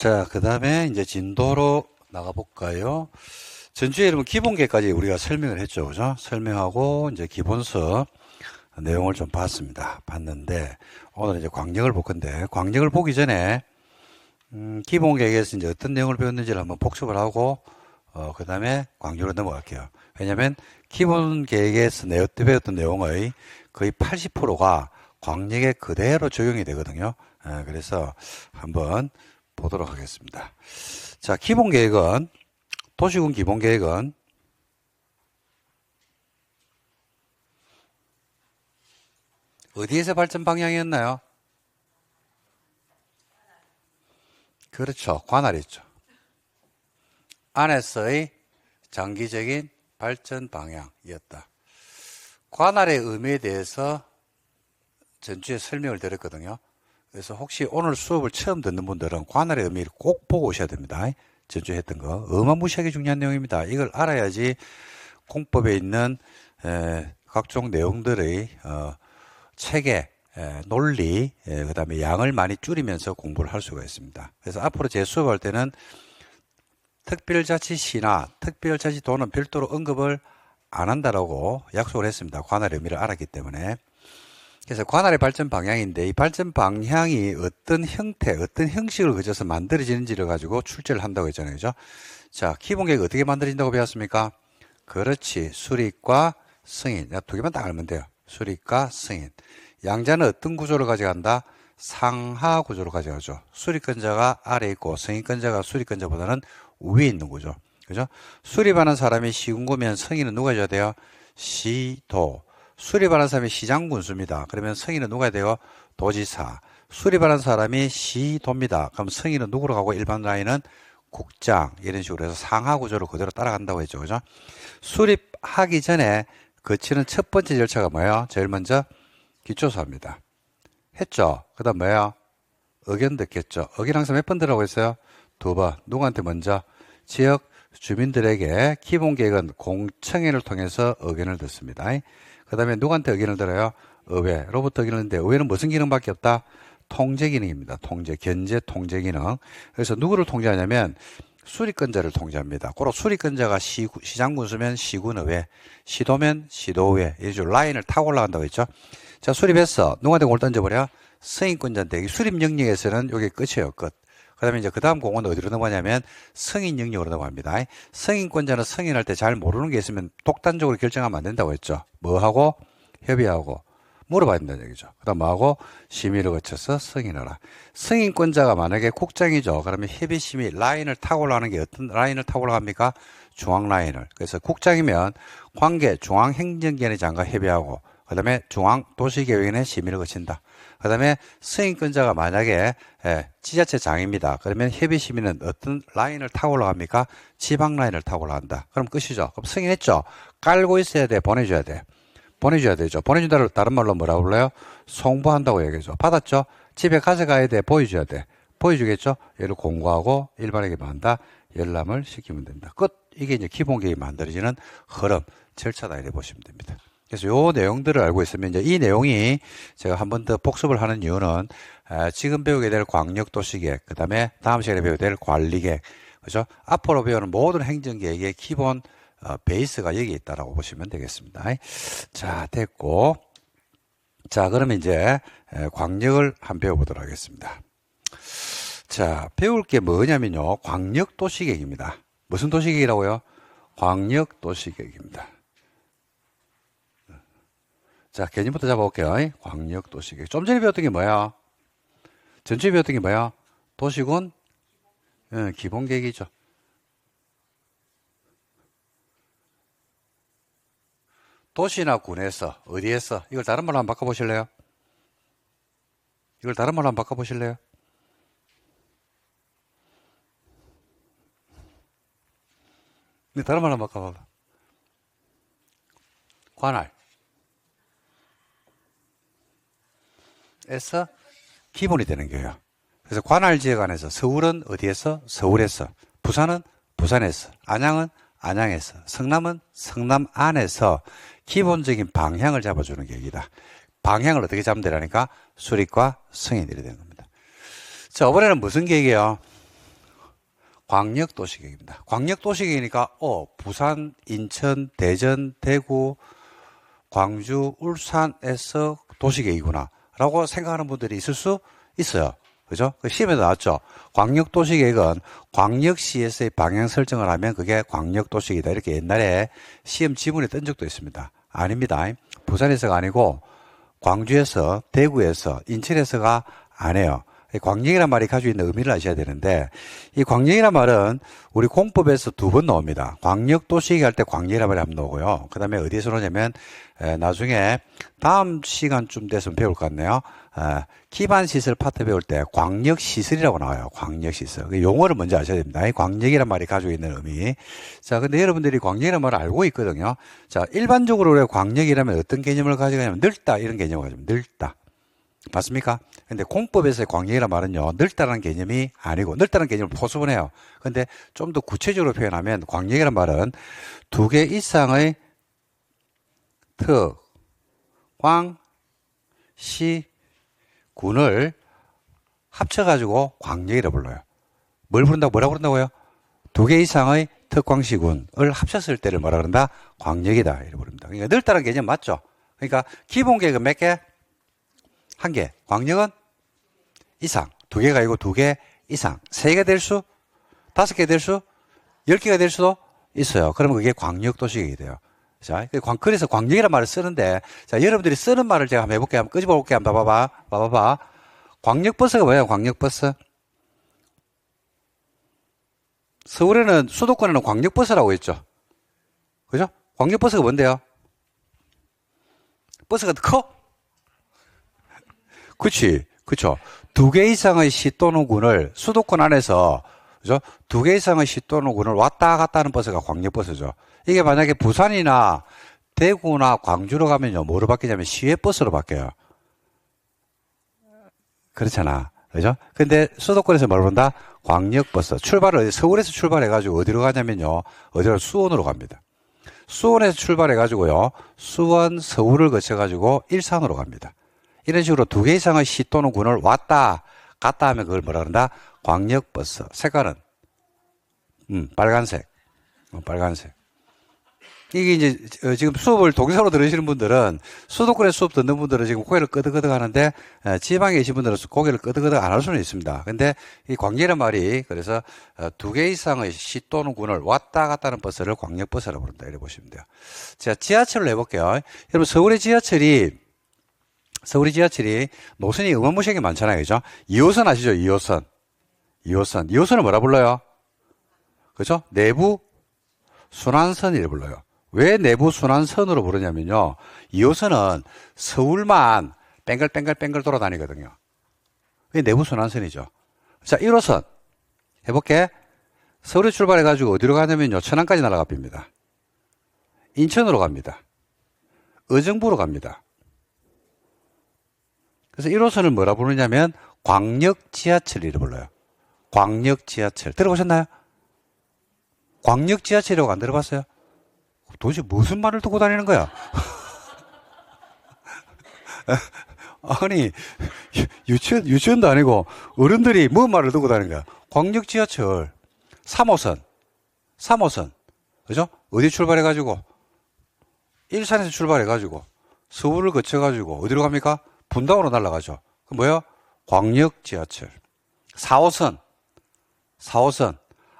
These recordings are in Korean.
자, 그 다음에 이제 진도로 나가볼까요? 전주에 여러분 기본계까지 우리가 설명을 했죠. 그죠? 설명하고 이제 기본서 내용을 좀 봤는데, 오늘 이제 광역을 볼 건데, 광역을 보기 전에, 기본계에서 이제 어떤 내용을 배웠는지를 한번 복습을 하고, 그 다음에 광역으로 넘어갈게요. 왜냐면, 기본계에서 배웠던 내용의 거의 80%가 광역에 그대로 적용이 되거든요. 그래서 한번 보도록 하겠습니다. 자, 기본계획은, 도시군 기본계획은 어디에서 발전 방향이었나요? 그렇죠. 관할이죠. 안에서의 장기적인 발전 방향이었다. 관할의 의미에 대해서 전주에 설명을 드렸거든요. 그래서 혹시 오늘 수업을 처음 듣는 분들은 관할의 의미를 꼭 보고 오셔야 됩니다. 전주에 했던 거. 어마무시하게 중요한 내용입니다. 이걸 알아야지 공법에 있는 각종 내용들의 체계, 논리, 그 다음에 양을 많이 줄이면서 공부를 할 수가 있습니다. 그래서 앞으로 제 수업할 때는 특별자치시나 특별자치도는 별도로 언급을 안 한다라고 약속을 했습니다. 관할의 의미를 알았기 때문에. 그래서 관할의 발전 방향인데 이 발전 방향이 어떤 형태, 어떤 형식을 거쳐서 만들어지는지를 가지고 출제를 한다고 했잖아요. 그죠? 자, 기본계획 어떻게 만들어진다고 배웠습니까? 그렇지. 수립과 승인. 두 개만 딱 알면 돼요. 수립과 승인. 양자는 어떤 구조를 가져간다? 상하 구조로 가져가죠. 수립권자가 아래에 있고 승인권자가 수립권자보다는 위에 있는 거죠. 그죠? 수립하는 사람이 시군구면 승인은 누가 해줘야 돼요? 시도. 수립하는 사람이 시장군수입니다. 그러면 승인은 누가 해야 돼요? 도지사. 수립하는 사람이 시도입니다. 그럼 승인은 누구로 가고 일반 라인은 국장. 이런 식으로 해서 상하 구조를 그대로 따라간다고 했죠. 그죠? 수립하기 전에 거치는 첫 번째 절차가 뭐예요? 제일 먼저 기초사입니다. 했죠? 그 다음 뭐예요? 의견 듣겠죠? 의견 항상 몇 번 들으라고 했어요? 2번. 누구한테 먼저? 지역 주민들에게 기본계획은 공청회를 통해서 의견을 듣습니다. 그 다음에 누구한테 의견을 들어요? 의회로부터 의견을 듣는데 의회는 무슨 기능밖에 없다? 통제 기능입니다. 통제, 견제 통제 기능. 그래서 누구를 통제하냐면 수립권자를 통제합니다. 고로 수립권자가 시장군수면 시군의회, 시도면 시도의회, 이런 식으로 라인을 타고 올라간다고 했죠. 자, 수립했어. 누구한테 공을 던져버려? 승인권자인데 수립 영역에서는 이게 끝이에요. 끝. 그 다음에 이제 그 다음 공은 어디로 넘어가냐면 승인 영역으로 넘어갑니다. 승인권자는 승인할 때 잘 모르는 게 있으면 독단적으로 결정하면 안 된다고 했죠. 뭐하고? 협의하고. 물어봐야 된다는 얘기죠. 그 다음 뭐하고? 심의를 거쳐서 승인하라. 승인권자가 만약에 국장이죠. 그러면 협의심의 라인을 타고 올라가는 게 어떤 라인을 타고 올라갑니까? 중앙라인을. 그래서 국장이면 관계 중앙행정기관의 장과 협의하고 그 다음에 중앙도시계획원의 심의를 거친다. 그 다음에 승인권자가 만약에 지자체장입니다. 그러면 협의심의는 어떤 라인을 타고 올라갑니까? 지방라인을 타고 올라간다. 그럼 끝이죠. 그럼 승인했죠? 깔고 있어야 돼? 보내줘야 돼? 보내줘야 되죠. 보내준다를 다른 말로 뭐라고 불러요? 송부한다고 얘기하죠. 받았죠? 집에 가져가야 돼? 보여줘야 돼? 보여주겠죠? 얘를 공고하고 일반에게만 한다. 열람을 시키면 됩니다. 끝. 이게 이제 기본계획이 만들어지는 흐름, 절차다 이렇게 보시면 됩니다. 그래서 요 내용들을 알고 있으면 이제 이 내용이 제가 한 번 더 복습을 하는 이유는 지금 배우게 될 광역도시계획, 그 다음에 다음 시간에 배우게 될 관리계획, 그죠? 앞으로 배우는 모든 행정계획의 기본 베이스가 여기 있다라고 보시면 되겠습니다. 자, 됐고. 자, 그러면 이제 광역을 한번 배워보도록 하겠습니다. 자, 배울 게 뭐냐면요. 광역도시계획입니다. 무슨 도시계획이라고요? 광역도시계획입니다. 자, 개념부터 잡아볼게요. 광역도시계획. 좀 전에 배웠던 게 뭐야? 전주에 배웠던 게 뭐야? 도시군 기본계획이죠. 도시나 군에서, 어디에서? 이걸 다른 말로 한번 바꿔보실래요? 이걸 다른 말로 한번 바꿔보실래요? 다른 말로 한번 바꿔봐봐. 관할. 에서 기본이 되는 거예요. 그래서 관할 지역 안에서 서울은 어디에서? 서울에서. 부산은 부산에서. 안양은 안양에서. 성남은 성남 안에서 기본적인 방향을 잡아주는 계획이다. 방향을 어떻게 잡으면 되라니까? 수립과 승인이 되는 겁니다. 자, 이번에는 무슨 계획이에요? 광역도시계획입니다. 광역도시계획이니까 부산, 인천, 대전, 대구, 광주, 울산에서 도시계획이구나 라고 생각하는 분들이 있을 수 있어요. 그죠? 시험에도 나왔죠. 광역도시계획은 광역시에서의 방향 설정을 하면 그게 광역도시계획이다. 이렇게 옛날에 시험 지문에 뜬 적도 있습니다. 아닙니다. 부산에서가 아니고 광주에서, 대구에서, 인천에서가 아니에요. 광역이란 말이 가지고 있는 의미를 아셔야 되는데, 이 광역이란 말은 우리 공법에서 2번 나옵니다. 광역도시계획 할 때 광역이란 말이 한번 나오고요. 그 다음에 어디에서 나오냐면 나중에 다음 시간쯤 됐으면 배울 것 같네요. 기반시설 파트 배울 때 광역시설이라고 나와요. 광역시설. 용어를 먼저 아셔야 됩니다. 이 광역이란 말이 가지고 있는 의미. 자, 근데 여러분들이 광역이란 말을 알고 있거든요. 자, 일반적으로 우리가 광역이라면 어떤 개념을 가져가냐면 넓다 이런 개념을 가집니다. 넓다. 맞습니까? 근데 공법에서의 광역이란 말은요, 넓다는 개념이 아니고, 넓다는 개념을 포수분해요. 근데 좀 더 구체적으로 표현하면, 광역이란 말은 2개 이상의 광, 시, 군을 합쳐가지고 광역이라고 불러요. 뭘 부른다고, 뭐라고 부른다고요? 2개 이상의 특광시군을 합쳤을 때를 뭐라 그런다? 광역이다. 이렇게 부릅니다. 그러니까 넓다는 개념 맞죠? 그러니까 기본 계획은 몇 개? 1개. 광역은 이상. 2개가 아니고 2개 이상. 3개 될 수, 5개 될 수, 10개가 될 수도 있어요. 그러면 그게 광역도시계획이 돼요. 자, 그래서 광역이라는 말을 쓰는데, 자, 여러분들이 쓰는 말을 제가 한번 해볼게요. 한번 끄집어 볼게요. 한번 봐봐. 광역버스가 뭐예요? 광역버스. 서울에는, 수도권에는 광역버스라고 있죠. 그죠? 광역버스가 뭔데요? 버스가 더 커? 그쵸. 2개 이상의 시 또는 군을 수도권 안에서, 그죠? 2개 이상의 시 또는 군을 왔다 갔다 하는 버스가 광역버스죠. 이게 만약에 부산이나 대구나 광주로 가면요, 뭐로 바뀌냐면 시외버스로 바뀌어요. 그렇잖아. 그죠? 근데 수도권에서 뭘 본다? 광역버스. 서울에서 출발해가지고 어디로 가냐면요, 수원으로 갑니다. 수원에서 출발해가지고요, 수원, 서울을 거쳐가지고 일산으로 갑니다. 이런 식으로 2개 이상의 시 또는 군을 왔다 갔다 하면 그걸 뭐라 그런다? 광역버스. 색깔은 빨간색. 빨간색. 이게 이제 지금 수업을 동영상으로 들으시는 분들은, 수도권에 수업 듣는 분들은 지금 고개를 끄덕끄덕 하는데, 지방에 계신 분들은 고개를 끄덕끄덕 안 할 수는 있습니다. 근데 이 광역이란 말이, 그래서 2개 이상의 시 또는 군을 왔다 갔다 하는 버스를 광역버스라고 부른다. 이렇게 보시면 돼요. 자, 지하철로 해볼게요. 여러분, 서울의 지하철이 노선이 어마무시하게 많잖아요. 그죠? 2호선 아시죠? 2호선. 2호선을 뭐라 불러요? 그죠? 내부 순환선이라 불러요. 왜 내부 순환선으로 부르냐면요, 2호선은 서울만 뺑글뺑글 돌아다니거든요. 그게 내부 순환선이죠. 자, 1호선 해볼게. 서울에 출발해가지고 어디로 가냐면요, 천안까지 날아갑니다. 인천으로 갑니다. 의정부로 갑니다. 그래서 1호선을 뭐라 부르냐면 광역지하철이라고 불러요. 광역지하철. 들어보셨나요? 광역지하철이라고 안 들어봤어요? 도대체 무슨 말을 듣고 다니는 거야? 아니, 유치원도 아니고 어른들이 뭔 말을 듣고 다니는 거야? 광역지하철 3호선. 그죠? 어디 출발해가지고? 일산에서 출발해가지고 서울을 거쳐가지고 어디로 갑니까? 분당으로 날아가죠. 그 뭐야? 광역지하철. 4호선.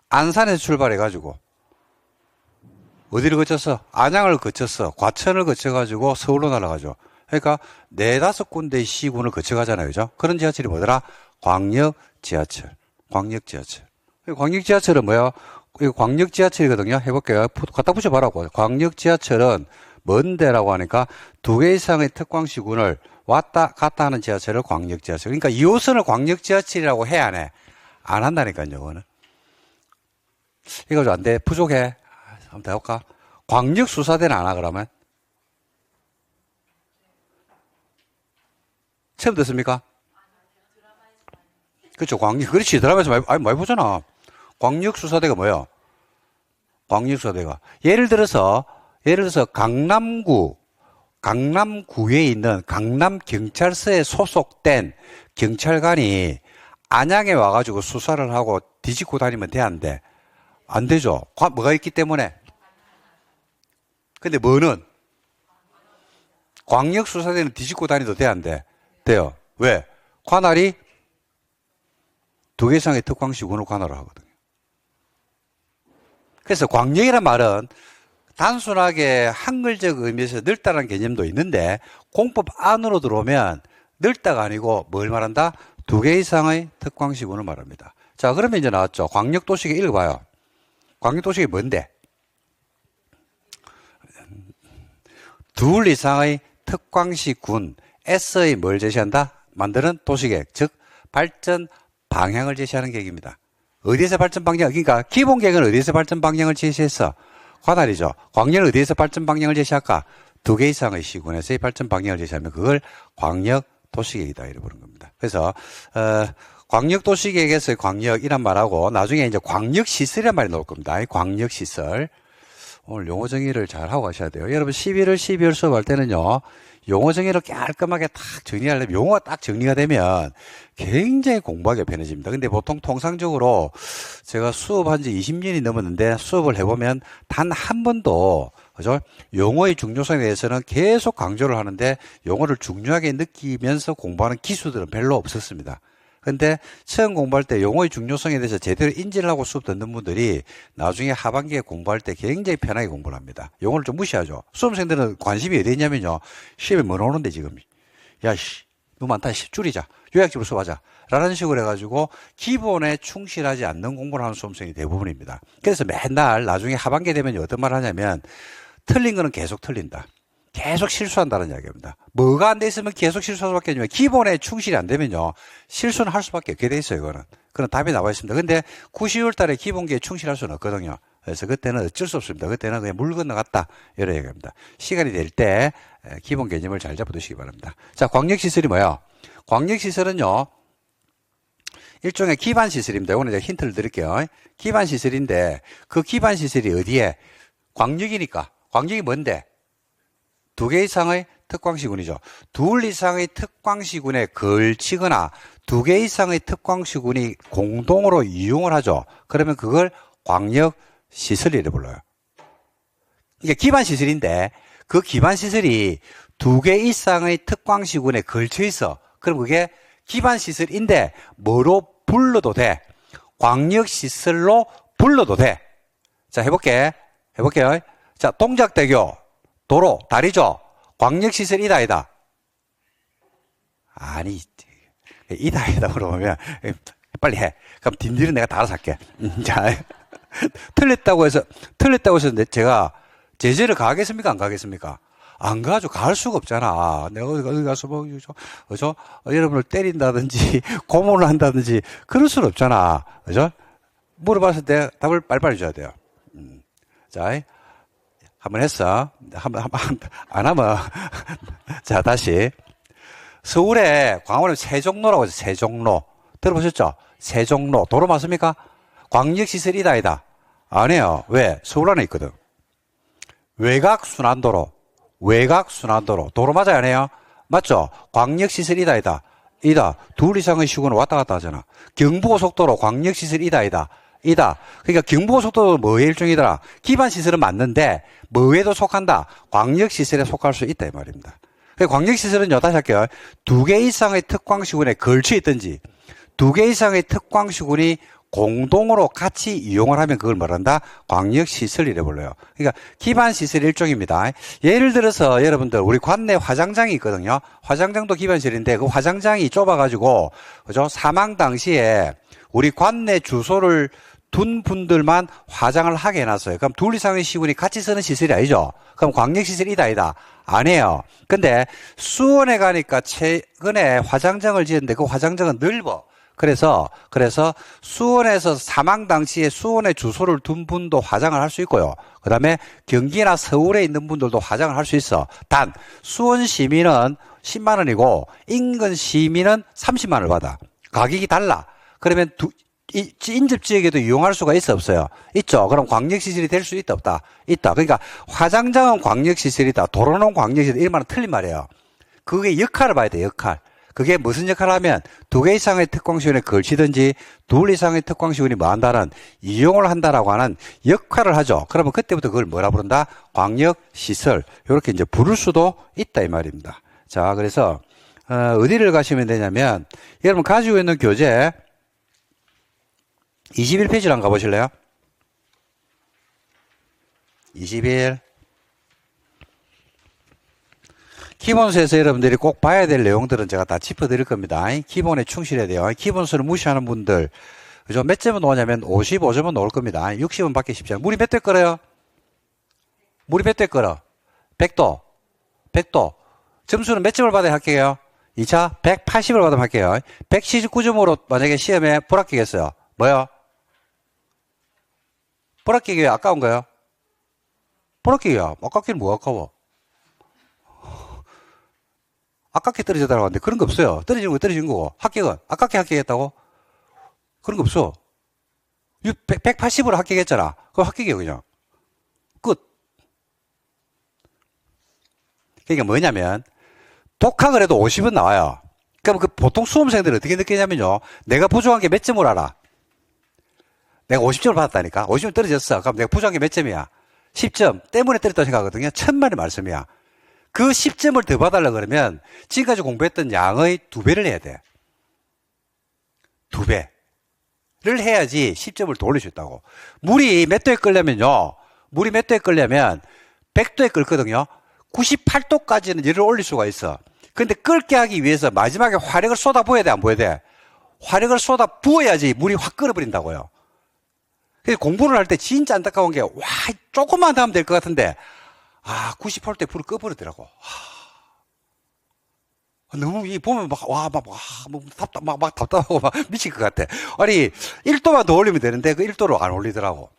안산에서 출발해가지고 어디를 거쳐서? 안양을 거쳐서 과천을 거쳐가지고 서울로 날아가죠. 그러니까 4-5군데의 시군을 거쳐가잖아요. 그죠? 그런 지하철이 뭐더라? 광역지하철. 광역지하철은 뭐야? 이거 광역지하철이거든요. 해볼게요. 갖다 붙여봐라고. 광역지하철은 뭔데라고 하니까 2개 이상의 특광시군을 왔다 갔다 하는 지하철을 광역지하철. 그러니까 2호선을 광역지하철이라고 해, 안 해? 안 한다니까요, 이거는. 이거 좀 안 돼? 부족해? 한번 더 해볼까? 광역수사대는 안 하, 그러면? 처음 듣습니까? 그렇죠. 그렇지. 드라마에서 많이 보잖아. 광역수사대가 뭐야? 광역수사대가. 예를 들어서 강남구에 있는 강남경찰서에 소속된 경찰관이 안양에 와가지고 수사를 하고 뒤집고 다니면 돼, 안 돼? 안 되죠. 뭐가 있기 때문에. 근데 뭐는? 광역수사대는 뒤집고 다니도 돼, 안 돼? 돼요. 왜? 관할이 2개 이상의 특광시군을 관할을 하거든요. 그래서 광역이란 말은 단순하게 한글적 의미에서 넓다는 개념도 있는데 공법 안으로 들어오면 넓다가 아니고 뭘 말한다? 2개 이상의 특광시군을 말합니다. 자, 그러면 이제 나왔죠. 광역도시계 읽어봐요. 광역도시계 뭔데? 2 이상의 특광시군 S의 뭘 제시한다? 만드는 도시계획, 즉 발전 방향을 제시하는 계획입니다. 어디에서 발전 방향? 그러니까 기본 계획은 어디에서 발전 방향을 제시했어? 관할이죠. 광역은 어디에서 발전 방향을 제시할까? 2개 이상의 시군에서의 발전 방향을 제시하면 그걸 광역 도시계획이다 이렇게 부르는 겁니다. 그래서 광역 도시계획에서의 광역이란 말하고 나중에 이제 광역 시설이란 말이 나올 겁니다. 광역 시설. 오늘 용어 정의를 잘 하고 가셔야 돼요. 여러분 11월, 12월 수업할 때는요. 용어 정의를 깔끔하게 딱 정리하려면 용어가 딱 정리가 되면 굉장히 공부하기 편해집니다. 근데 보통 통상적으로 제가 수업한 지 20년이 넘었는데 수업을 해보면 단 한 번도 그죠? 용어의 중요성에 대해서는 계속 강조를 하는데 용어를 중요하게 느끼면서 공부하는 기수들은 별로 없었습니다. 근데 처음 공부할 때 용어의 중요성에 대해서 제대로 인지를 하고 수업 듣는 분들이 나중에 하반기에 공부할 때 굉장히 편하게 공부를 합니다. 용어를 좀 무시하죠. 수험생들은 관심이 어디 있냐면요. 시험에 뭐 나오는데 지금. 야, 씨, 너무 많다. 줄이자. 요약집으로 수업하자. 라는 식으로 해가지고 기본에 충실하지 않는 공부를 하는 수험생이 대부분입니다. 그래서 맨날 나중에 하반기에 되면 어떤 말을 하냐면 틀린 거는 계속 틀린다. 계속 실수한다는 이야기입니다. 뭐가 안 돼 있으면 계속 실수할 수밖에 없냐면 기본에 충실이 안 되면요. 실수는 할 수밖에 없게 돼 있어요. 이거는. 그런 답이 나와 있습니다. 근데 9, 10월 달에 기본기에 충실할 수는 없거든요. 그래서 그때는 어쩔 수 없습니다. 그때는 그냥 물 건너갔다. 이런 얘기입니다. 시간이 될 때 기본 개념을 잘 잡아두시기 바랍니다. 자, 광역시설이 뭐야? 광역시설은요. 일종의 기반시설입니다. 이거는 제가 힌트를 드릴게요. 기반시설인데 그 기반시설이 어디에? 광역이니까. 광역이 뭔데? 2개 이상의 특광시군이죠. 2 이상의 특광시군에 걸치거나 2개 이상의 특광시군이 공동으로 이용을 하죠. 그러면 그걸 광역시설이라고 불러요. 이게 기반시설인데 그 기반시설이 2개 이상의 특광시군에 걸쳐 있어. 그럼 그게 기반시설인데 뭐로 불러도 돼? 광역시설로 불러도 돼. 자, 해볼게요. 자, 동작대교. 도로, 다리죠? 광역시설 이다, 아니다? 아니, 이다, 아니다, 그러면, 빨리 해. 그럼 딘딜은 내가 다 알아서 할게. 자, 틀렸다고 해서 제가 제재를 가하겠습니까? 안 가하겠습니까? 안 가죠. 가할 수가 없잖아. 내가 어디 가서 여러분을 때린다든지, 고문을 한다든지, 그럴 수는 없잖아. 그죠? 물어봤을 때 답을 빨리빨리 줘야 돼요. 자, 한번 했어. 안 하면. 자, 다시. 서울에 광화문에 세종로라고 해서 세종로. 들어보셨죠? 세종로. 도로 맞습니까? 광역시설이다, 아니다? 아니에요. 왜? 서울 안에 있거든. 외곽순환도로. 도로 맞아요, 안 해요? 맞죠? 광역시설이다, 아니다? 이다. 2 이상의 시군은 왔다 갔다 하잖아. 경부고속도로 광역시설이다, 아니다? 이다. 그러니까 경부고속도로 뭐의 일종이더라? 기반시설은 맞는데 뭐에도 속한다? 광역시설에 속할 수 있다 이 말입니다. 광역시설은요, 다시 할게요. 2개 이상의 특광시군에 걸쳐 있든지 2개 이상의 특광시군이 공동으로 같이 이용을 하면 그걸 뭐란다? 광역시설이라고 불러요. 그러니까 기반시설 일종입니다. 예를 들어서 여러분들 우리 관내 화장장이 있거든요. 화장장도 기반시설인데 그 화장장이 좁아가지고 그죠? 사망 당시에 우리 관내 주소를 둔 분들만 화장을 하게 해놨어요. 그럼 2 이상의 시군이 같이 쓰는 시설이 아니죠? 그럼 광역시설이다, 아니다? 아니에요. 근데 수원에 가니까 최근에 화장장을 지었는데 그 화장장은 넓어. 그래서 수원에서 사망 당시에 수원에 주소를 둔 분도 화장을 할 수 있고요. 그 다음에 경기나 서울에 있는 분들도 화장을 할 수 있어. 단, 수원 시민은 10만 원이고 인근 시민은 30만 원을 받아. 가격이 달라. 그러면 인접 지역에도 이용할 수가 있어, 없어요? 있죠. 그럼 광역시설이 될 수 있다, 없다? 있다. 그러니까 화장장은 광역시설이다. 도로는 광역시설이다. 이런 말은 틀린 말이에요. 그게 역할을 봐야 돼, 역할. 그게 무슨 역할을 하면 두 개 이상의 특광시군에 걸치든지 둘 이상의 특광시군이 뭐 한다는 이용을 한다라고 하는 역할을 하죠. 그러면 그때부터 그걸 뭐라 부른다? 광역시설. 이렇게 이제 부를 수도 있다 이 말입니다. 자, 그래서 어디를 가시면 되냐면 여러분 가지고 있는 교재 21페이지를 한번 가보실래요? 21. 기본서에서 여러분들이 꼭 봐야 될 내용들은 제가 다 짚어드릴 겁니다. 기본에 충실해야 돼요. 기본서를 무시하는 분들, 그죠? 몇 점은 나오냐면 55점은 나올 겁니다. 60은 받기 쉽지 않아요. 물이 몇 대 끓어요? 물이 몇 대 끓어? 100도. 100도. 점수는 몇 점을 받아야 합격해요? 2차 180을 받으면 합격해요. 179점으로 만약에 시험에 불합격했어요. 뭐요? 불합격이 아까운 거예요? 불합격이야. 아깝기는 뭐가 아까워? 아깝게 떨어졌다고 하는데 그런 거 없어요. 떨어지는 거 떨어진 거고. 합격은 아깝게 합격했다고? 그런 거 없어. 180으로 합격했잖아. 그거 합격이에요, 그냥. 끝. 그러니까 뭐냐면 독학을 해도 50은 나와요. 그럼 그 보통 수험생들은 어떻게 느끼냐면요. 내가 부족한 게 몇 점을 알아? 내가 50점을 받았다니까. 50점 떨어졌어. 그럼 내가 부족한 게 몇 점이야? 10점. 때문에 떨어졌다고 생각하거든요. 천만의 말씀이야. 그 10점을 더 받으려고 그러면 지금까지 공부했던 양의 2배를 해야 돼. 2배를 해야지 10점을 더 올릴 수 있다고. 물이 몇 도에 끓려면요. 물이 몇 도에 끓려면 100도에 끓거든요. 98도까지는 열을 올릴 수가 있어. 근데 끓게 하기 위해서 마지막에 화력을 쏟아 부어야 돼, 안 부어야 돼? 화력을 쏟아 부어야지 물이 확 끓어버린다고요. 그래서 공부를 할 때 진짜 안타까운 게, 와, 조금만 더 하면 될 것 같은데, 98도에 불을 꺼버리더라고. 너무, 이 보면 막 답답하고 막 미칠 것 같아. 아니, 1도만 더 올리면 되는데, 그 1도를 안 올리더라고.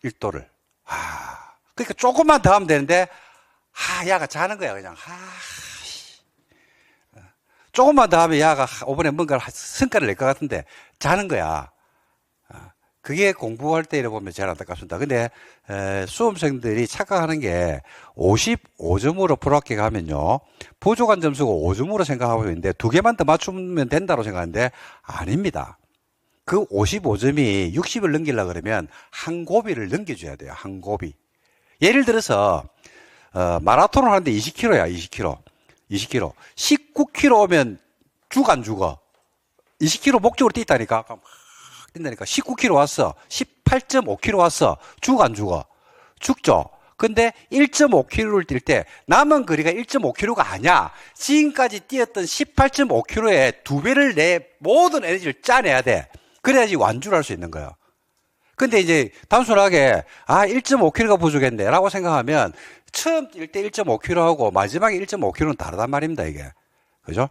1도를. 그러니까 조금만 더 하면 되는데, 야가 자는 거야, 그냥. 조금만 더 하면 야가 이번에 뭔가 성과를 낼 것 같은데, 자는 거야. 그게 공부할 때 이래 보면 제일 안타깝습니다. 근데 수험생들이 착각하는 게 55점으로 불합격하면요. 부족한 점수가 5점으로 생각하고 있는데 2개만 더 맞추면 된다고 생각하는데 아닙니다. 그 55점이 60을 넘기려고 그러면 한 고비를 넘겨줘야 돼요. 한 고비. 예를 들어서 마라톤을 하는데 20km야. 20km. 19km 오면 죽 안 죽어. 20km 목적으로 뛰다니까. 뛴다니까. 19km 왔어. 18.5km 왔어. 죽 안 죽어? 죽죠. 근데 1.5km를 뛸 때 남은 거리가 1.5km가 아니야. 지금까지 뛰었던 18.5km에 2배를 내 모든 에너지를 짜내야 돼. 그래야지 완주를 할 수 있는 거예요. 근데 이제 단순하게 1.5km가 부족했네 라고 생각하면 처음 뛸 때 1.5km하고 마지막에 1.5km는 다르단 말입니다, 이게. 그죠?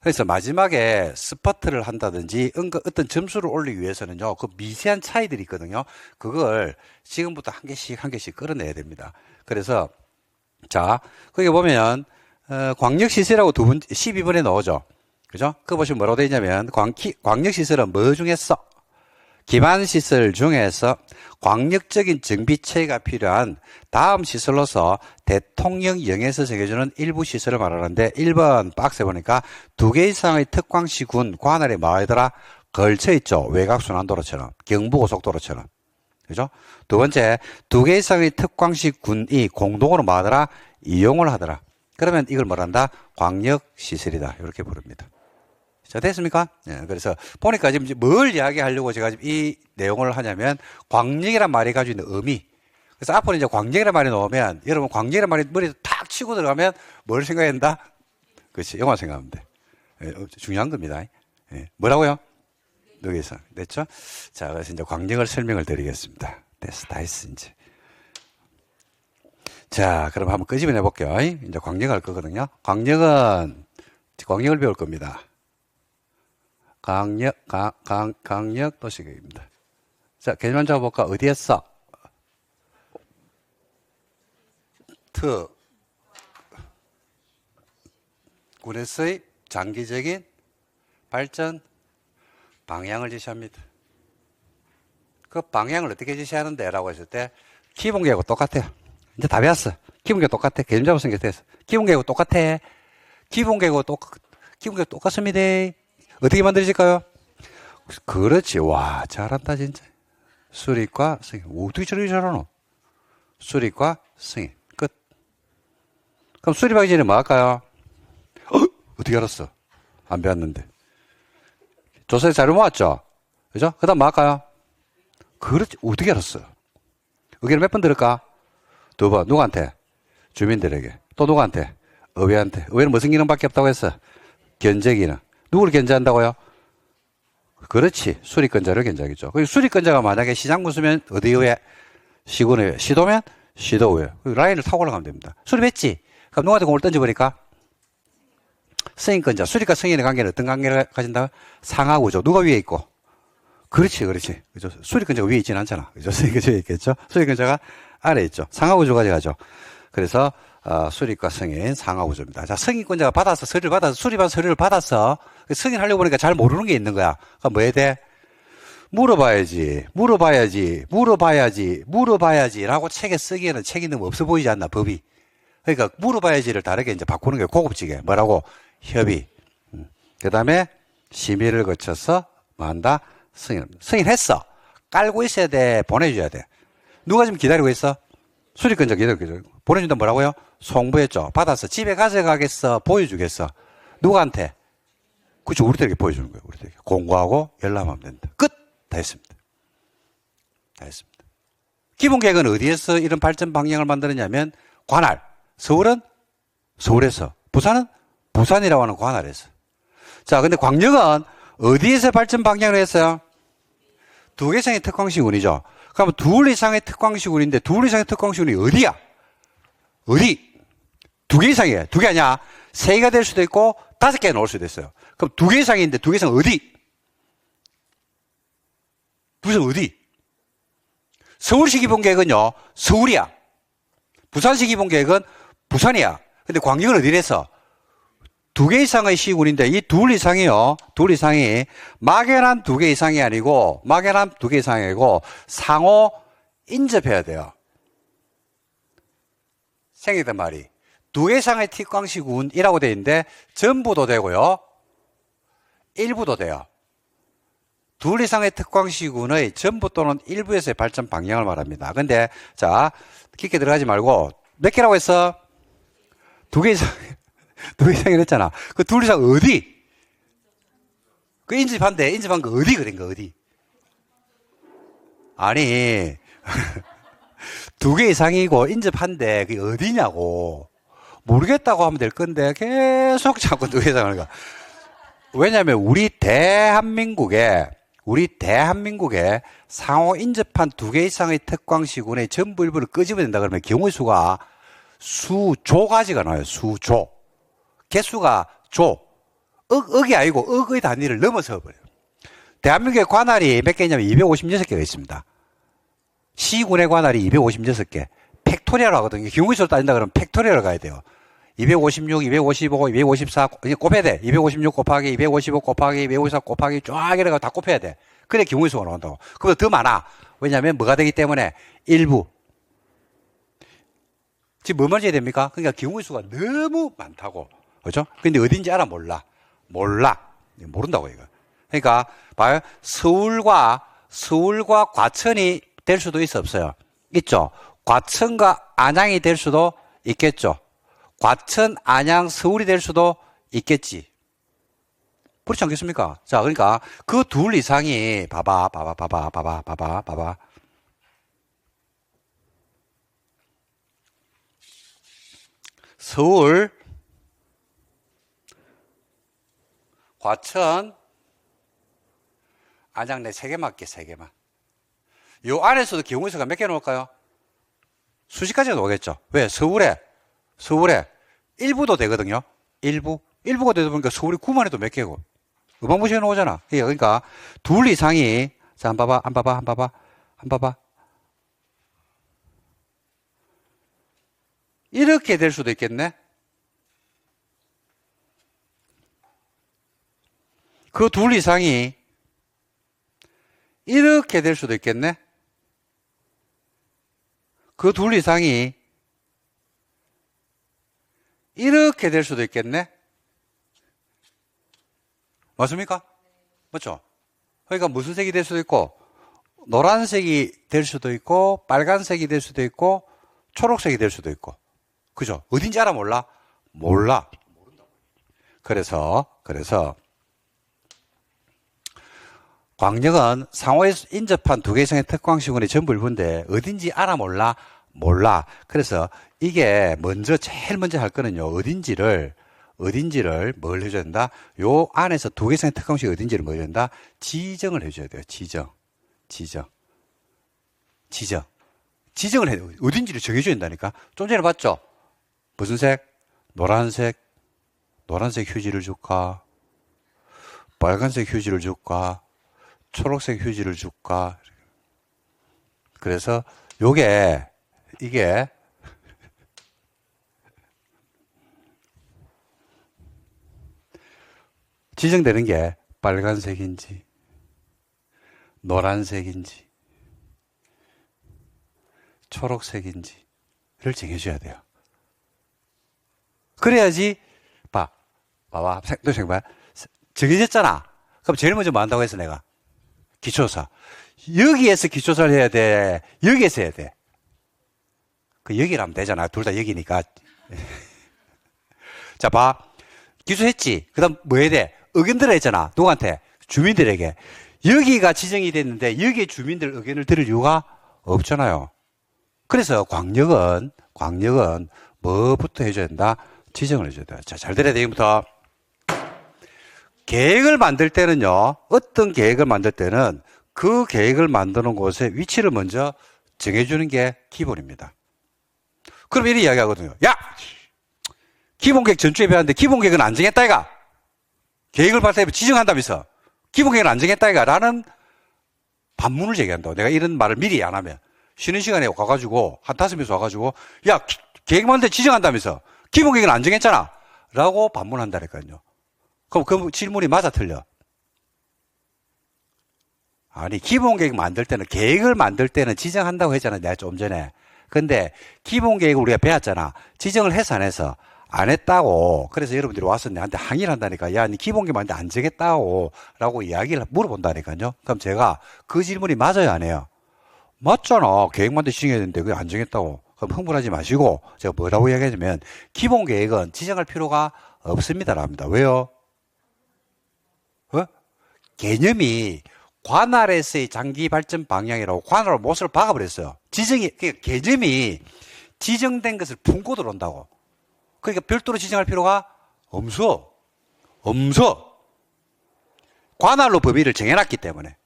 그래서 마지막에 스퍼트를 한다든지 어떤 점수를 올리기 위해서는요, 그 미세한 차이들이 있거든요. 그걸 지금부터 한 개씩 끌어내야 됩니다. 그래서, 자, 거기 보면, 광역시설하고 12번에 나오죠. 그죠? 그거 보시면 뭐라고 되어 있냐면, 광역시설은 뭐 중에서? 기반시설 중에서 광역적인 정비체가 필요한 다음 시설로서 대통령령에서 정해주는 일부 시설을 말하는데 1번 박스에 보니까 2개 이상의 특광시군 관할에 뭐하더라? 걸쳐있죠. 외곽순환도로처럼 경부고속도로처럼. 그죠? 두 번째, 2개 이상의 특광시군이 공동으로 뭐하더라? 이용을 하더라. 그러면 이걸 뭐란다? 광역시설이다. 이렇게 부릅니다. 자, 됐습니까? 네, 그래서 보니까 지금 뭘 이야기하려고 제가 지금 이 내용을 하냐면 광역이란 말이 가지고 있는 의미. 그래서 앞으로 이제 광역이란 말이 나오면 여러분 광역이란 말이 머리에 탁 치고 들어가면 뭘 생각해야 된다? 그렇지. 영화 생각하면 돼. 네, 중요한 겁니다. 네, 뭐라고요? 여기서. 됐죠? 자, 그래서 이제 광역을 설명을 드리겠습니다. 됐어. 다 했어, 이제. 자, 그럼 한번 끄집어내 볼게요. 이제 광역 할 거거든요. 광역을 배울 겁니다. 강력 도시계획입니다. 자, 개념만 잡아볼까? 어디에 써? 군에서의 장기적인 발전 방향을 제시합니다. 그 방향을 어떻게 제시하는데? 라고 했을 때, 기본계획하고 똑같아요. 이제 다 배웠어. 기본계획 똑같아. 개념 잡았으니까 됐어. 기본계획하고 똑같아. 기본계고 기본계 똑같습니다. 어떻게 만들어질까요? 그렇지. 와, 잘한다, 진짜. 수립과 승인. 어떻게 저렇게 잘하노? 수립과 승인. 끝. 그럼 수립하기 전에 뭐 할까요? 어떻게 알았어? 안 배웠는데. 조사에 자료 모았죠? 그죠? 그 다음 뭐 할까요? 그렇지. 어떻게 알았어? 의견을 몇 번 들을까? 2번. 누구한테? 주민들에게. 또 누구한테? 의회한테. 의회는 무슨 기능밖에 없다고 했어? 견제 기능. 누구를 견제한다고요? 그렇지. 수립권자를 견제하겠죠. 수립권자가 만약에 시장군수면 어디 의회? 시군의회. 시도면 시도의회. 라인을 타고 올라가면 됩니다. 수립했지? 그럼 누구한테 공을 던져버릴까? 승인권자. 수립과 승인의 관계는 어떤 관계를 가진다? 상하구조. 누가 위에 있고? 그렇지, 그렇지. 그죠? 수립권자가 위에 있지는 않잖아. 그죠? 승인권자가 있겠죠? 수립권자가 아래에 있죠. 상하구조 가져가죠. 그래서, 수립과 승인, 상하구조입니다. 자, 승인권자가 받아서, 서류를 받아서, 수립한 서류를 받아서, 승인하려고 보니까 잘 모르는 게 있는 거야. 그럼 뭐 해야 돼? 물어봐야지, 라고 책에 쓰기에는 책이 너무 없어 보이지 않나, 법이. 그러니까, 물어봐야지를 다르게 이제 바꾸는 게 고급지게. 뭐라고? 협의. 그 다음에, 심의를 거쳐서, 뭐 한다? 승인했어. 깔고 있어야 돼. 보내줘야 돼. 누가 지금 기다리고 있어? 수리권자 기다리고 있어. 보내준다 뭐라고요? 송부했죠. 받았어. 집에 가져가겠어. 보여주겠어. 누구한테? 그쵸. 우리들에게 보여주는 거예요. 우리들에게. 공고하고 열람하면 된다. 끝! 다 했습니다. 다 했습니다. 기본계획은 어디에서 이런 발전 방향을 만들었냐면, 관할. 서울은 서울에서. 부산은 부산이라고 하는 관할에서. 자, 근데 광역은 어디에서 발전 방향을 했어요? 2개 이상의 특광시군이죠. 그러면 2 이상의 특광시군인데 2 이상의 특광시군이 어디야? 어디? 2개 이상이에요. 2개 아니야. 3개가 될 수도 있고 5개가 나올 수도 있어요. 그럼 2개 이상인데 2개 이상 어디? 부산 어디? 서울시 기본계획은요, 서울이야. 부산시 기본계획은 부산이야. 근데 광역은 어디래서? 2개 이상의 시군인데 이 2 이상이요. 2 이상이 막연한 2개 이상이 아니고 막연한 2개 이상이 아니고 상호 인접해야 돼요. 생기던 말이 2개 이상의 특광시군이라고 되어 있는데 전부도 되고요. 일부도 돼요. 2 이상의 특광시군의 전부 또는 일부에서의 발전 방향을 말합니다. 근데 자, 깊게 들어가지 말고 몇 개라고 했어? 2개 이상 2개 이상이 그랬잖아. 그 2 이상 어디? 그 인접한 거 어디 그런 거 어디? 아니, 2개 이상이고 인접한데 그게 어디냐고. 모르겠다고 하면 될 건데 계속 자꾸 2개 이상 하는 거야. 왜냐면 우리 대한민국에 상호 인접한 2개 이상의 특광시군의 전부 일부를 끄집어낸다 그러면 경우의 수가 수조가지가 나와요. 수조. 개수가 억이 아니고 억의 단위를 넘어서 버려요. 대한민국의 관할이 몇 개냐면 256개가 있습니다. 시군의 관할이 256개. 팩토리얼 하거든요. 경우수로 따진다 그러면 팩토리얼 가야 돼요. 256, 255, 254, 이제 곱해야 돼. 256 곱하기, 255 곱하기, 254 곱하기 쫙 이래가 다 곱해야 돼. 그래 경우수가 나온다고. 그보다 더 많아. 왜냐면 뭐가 되기 때문에 일부. 지금 뭐 말해야 됩니까? 그러니까 경우수가 너무 많다고. 그죠? 근데 어딘지 알아? 몰라. 모른다고, 이거. 그러니까, 봐요. 서울과 과천이 될 수도 있어, 없어요? 있죠? 과천과 안양이 될 수도 있겠죠? 과천, 안양, 서울이 될 수도 있겠지. 그렇지 않겠습니까? 자, 그러니까, 그 2 이상이, 봐봐. 서울, 과천, 안양 내 3개만 할게, 3개만. 요 안에서도 경우수가 몇 개 나올까요? 수십까지가 나오겠죠. 왜? 서울에 일부도 되거든요. 일부가 되다 보니까 서울이 9만 해도 몇 개고. 음악무시가 나오잖아. 그러니까 2 이상이, 자, 한 봐봐. 이렇게 될 수도 있겠네. 그 2 이상이 이렇게 될 수도 있겠네. 그 2 이상이 이렇게 될 수도 있겠네. 맞습니까? 맞죠? 그러니까 무슨 색이 될 수도 있고, 노란색이 될 수도 있고, 빨간색이 될 수도 있고, 초록색이 될 수도 있고. 그죠? 어딘지 알아, 몰라? 몰라. 그래서, 광역은 상호에서 인접한 두 개 이상의 특광시군이 전부 일부인데, 어딘지 알아, 몰라? 몰라. 그래서 이게 제일 먼저 할 거는요, 어딘지를 뭘 해줘야 된다? 요 안에서 두 개 이상의 특광식이 어딘지를 뭐 해줘야 된다? 지정을 해줘야 돼요. 지정을 해야 돼요. 어딘지를 정해줘야 된다니까? 좀 전에 봤죠? 무슨 색? 노란색 휴지를 줄까? 빨간색 휴지를 줄까? 초록색 휴지를 줄까? 그래서 이게 지정되는 게 빨간색인지 노란색인지 초록색인지를 정해줘야 돼요. 그래야지 봐봐. 너 생각해. 정해졌잖아. 그럼 제일 먼저 뭐 한다고 했어, 내가? 기초사. 여기에서 기초사를 해야 돼. 여기에서 해야 돼. 그 여기를 하면 되잖아. 둘 다 여기니까. 자, 봐. 기초했지. 그 다음 뭐 해야 돼? 의견 들어야 했잖아. 누구한테? 주민들에게. 여기가 지정이 됐는데 여기에 주민들 의견을 들을 이유가 없잖아요. 그래서 광역은 뭐부터 해줘야 된다? 지정을 해줘야 돼. 자, 잘 들어야 돼, 지금부터. 계획을 만들 때는요, 어떤 계획을 만들 때는 그 계획을 만드는 곳의 위치를 먼저 정해주는 게 기본입니다. 그럼 이런 이야기 하거든요. 야! 기본계획 전주에 배웠는데 기본계획은 안 정했다, 이가? 계획을 발표해 지정한다면서. 기본계획은 안 정했다, 이가? 라는 반문을 제기한다고. 내가 이런 말을 미리 안 하면. 쉬는 시간에 와가지고, 한 5명에서 와가지고, 야, 계획 만들 지정한다면서. 기본계획은 안 정했잖아. 라고 반문한다니까요. 그럼 그 질문이 맞아, 틀려? 아니, 기본계획 만들 때는, 계획을 만들 때는 지정한다고 했잖아, 내가 좀 전에. 근데, 기본계획을 우리가 배웠잖아. 지정을 해서 안 해서. 안 했다고. 그래서 여러분들이 와서 내한테 항의를 한다니까. 야, 니 기본계획 만들 안 정했다고. 라고 이야기를 물어본다니까요. 그럼 제가 그 질문이 맞아요, 안 해요? 맞잖아. 계획 만들 지정해야 되는데 그게 안 정했다고. 그럼 흥분하지 마시고, 제가 뭐라고 이야기하냐면, 기본계획은 지정할 필요가 없습니다. 랍니다. 왜요? 개념이 관할에서의 장기 발전 방향이라고 관할로 못을 박아버렸어요. 개념이 지정된 것을 품고 들어온다고. 그러니까 별도로 지정할 필요가 없어. 관할로 범위를 정해놨기 때문에.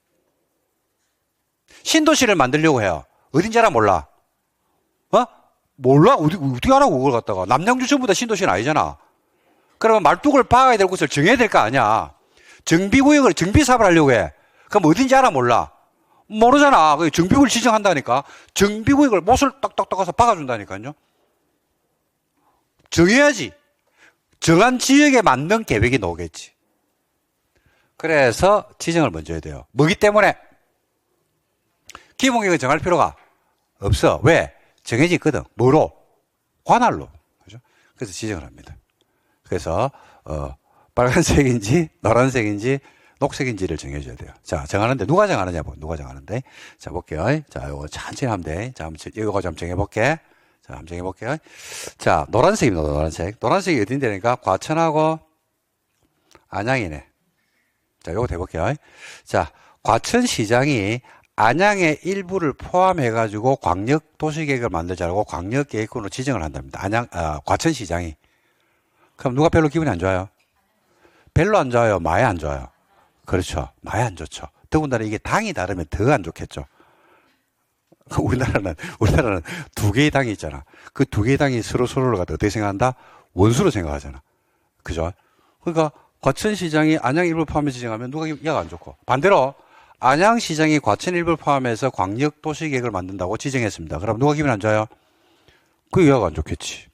신도시를 만들려고 해요. 어딘지 알아, 몰라? 몰라? 어떻게 하라고, 그걸 갖다가. 남양주 전부 다 신도시는 아니잖아. 그러면 말뚝을 박아야 될 곳을 정해야 될 거 아니야. 정비구역을 정비사업을 하려고 해. 그럼 어딘지 알아, 몰라? 모르잖아. 정비구역을 지정한다니까. 정비구역을 못을 딱딱딱 가서 박아준다니까요. 정해야지. 정한 지역에 맞는 계획이 나오겠지. 그래서 지정을 먼저 해야 돼요. 뭐기 때문에? 기본계획을 정할 필요가 없어. 왜? 정해져 있거든. 뭐로? 관할로. 그죠? 그래서 지정을 합니다. 그래서, 빨간색인지, 노란색인지, 녹색인지를 정해줘야 돼요. 자, 정하는데, 누가 정하느냐고, 누가 정하는데. 자, 볼게요. 자, 요거 천천히 하면 돼. 자, 이거 좀 정해볼게. 자, 한번 정해볼게요. 자, 노란색입니다, 노란색. 노란색이 어딘데니까, 과천하고 안양이네. 자, 요거 해볼게요. 자, 과천시장이 안양의 일부를 포함해가지고 광역 도시계획을 만들자고 광역계획군으로 지정을 한답니다. 과천시장이. 그럼 누가 별로 기분이 안 좋아요? 별로 안 좋아요? 많이 안 좋아요? 그렇죠. 많이 안 좋죠. 더군다나 이게 당이 다르면 더 안 좋겠죠. 우리나라는 두 개의 당이 있잖아. 그 두 개의 당이 서로를 갖다 어떻게 생각한다? 원수로 생각하잖아. 그죠? 그러니까 과천시장이 안양 일부를 포함해서 지정하면 누가 야가 안 좋고. 반대로 안양시장이 과천 일부를 포함해서 광역도시계획을 만든다고 지정했습니다. 그럼 누가 기분 안 좋아요? 그 야가 안 좋겠지.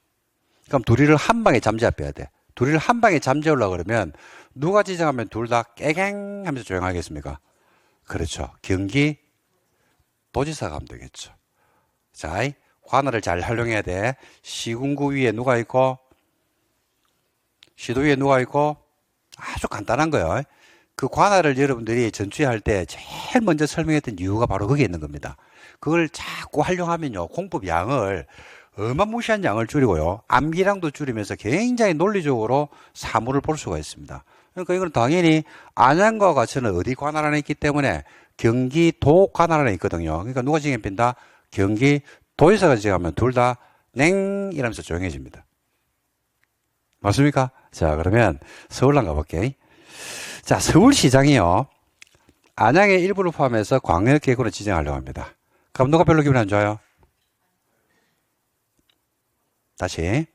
그럼 둘이를 한 방에 잠재워 빼야 돼. 둘이를 한 방에 잠재우려고 그러면 누가 지정하면 둘 다 깨갱 하면서 조용하겠습니까? 그렇죠. 경기 도지사가 하면 되겠죠. 자, 관할을 잘 활용해야 돼. 시군구 위에 누가 있고, 시도 위에 누가 있고, 아주 간단한 거예요. 그 관할을 여러분들이 전주에 할 때 제일 먼저 설명했던 이유가 바로 거기에 있는 겁니다. 그걸 자꾸 활용하면요, 공법 양을 어마무시한 양을 줄이고요, 암기량도 줄이면서 굉장히 논리적으로 사물을 볼 수가 있습니다. 그러니까 이건 당연히 안양과 과천은 어디 관할 안에 있기 때문에 경기도 관할 안에 있거든요. 그러니까 누가 징계빈다? 경기도에서가 징계하면 둘 다 냉 이러면서 조용해집니다. 맞습니까? 자, 그러면 서울로 가볼게. 자, 서울시장이요, 안양의 일부를 포함해서 광역계획으로 지정하려고 합니다. 그럼 누가 별로 기분이 안 좋아요? 다시.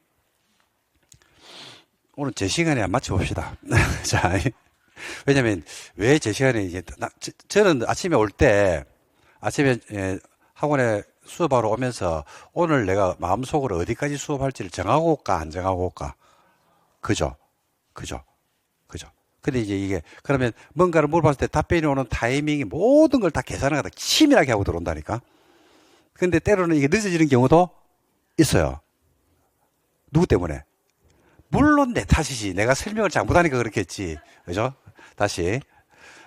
오늘 제 시간에 안 맞춰봅시다. 자, 왜냐면, 왜 제 시간에 이제, 저는 아침에 올 때, 아침에 학원에 수업하러 오면서 오늘 내가 마음속으로 어디까지 수업할지를 정하고 올까, 안 정하고 올까? 그죠? 그죠? 그죠? 근데 이제 이게, 그러면 뭔가를 물어봤을 때 답변이 오는 타이밍이 모든 걸 다 계산을 갖다 치밀하게 하고 들어온다니까? 근데 때로는 이게 늦어지는 경우도 있어요. 누구 때문에? 물론 내 탓이지. 내가 설명을 잘못하니까 그렇겠지. 그죠? 다시.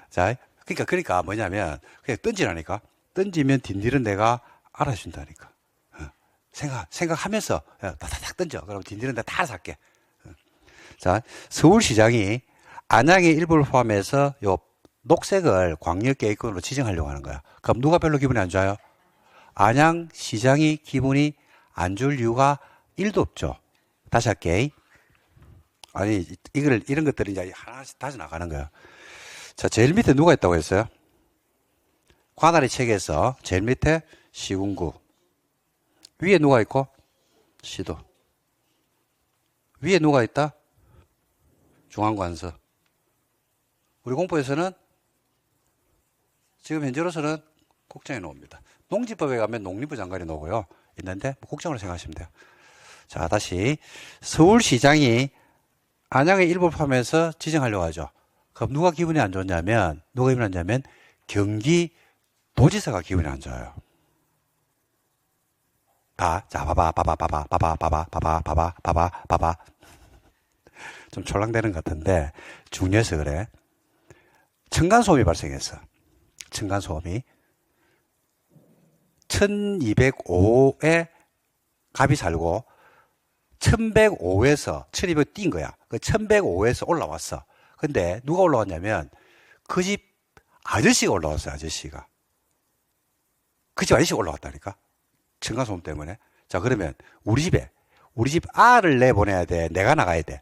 자, 그러니까 뭐냐면, 그냥 던지라니까. 던지면 딘딜은 내가 알아준다니까. 생각하면서, 다다닥 던져. 그럼 딘딜은 내가 다 알아서 할게. 자, 서울시장이 안양의 일부를 포함해서 요 녹색을 광역계획권으로 지정하려고 하는 거야. 그럼 누가 별로 기분이 안 좋아요? 안양시장이 기분이 안 좋을 이유가 1도 없죠. 다시 할게. 아니, 이런 것들이 이제 하나씩 다시 나가는 거야. 자, 제일 밑에 누가 있다고 했어요? 관할의 책에서 제일 밑에 시군구. 위에 누가 있고? 시도. 위에 누가 있다? 중앙관서. 우리 공포에서는 지금 현재로서는 국정에 놓습니다. 농지법에 가면 농림부 장관이 놓고요. 있는데 국정으로 생각하시면 돼요. 자, 다시. 서울시장이 안양의 일부를 포함해서 지정하려고 하죠. 그럼 누가 기분이 안 좋냐면, 경기도지사가 기분이 안 좋아요. 자, 봐봐. 좀 촐랑대는 것 같은데, 중요해서 그래. 층간소음이 발생했어. 층간소음이. 1205에 갑이 살고, 1105에서 1200 뛴 거야. 그 1105에서 올라왔어. 근데 누가 올라왔냐면 그 집 아저씨가 올라왔어요. 아저씨가. 그 집 아저씨가 올라왔다니까. 층간소음 때문에. 자, 그러면 우리 집 R을 내보내야 돼? 내가 나가야 돼?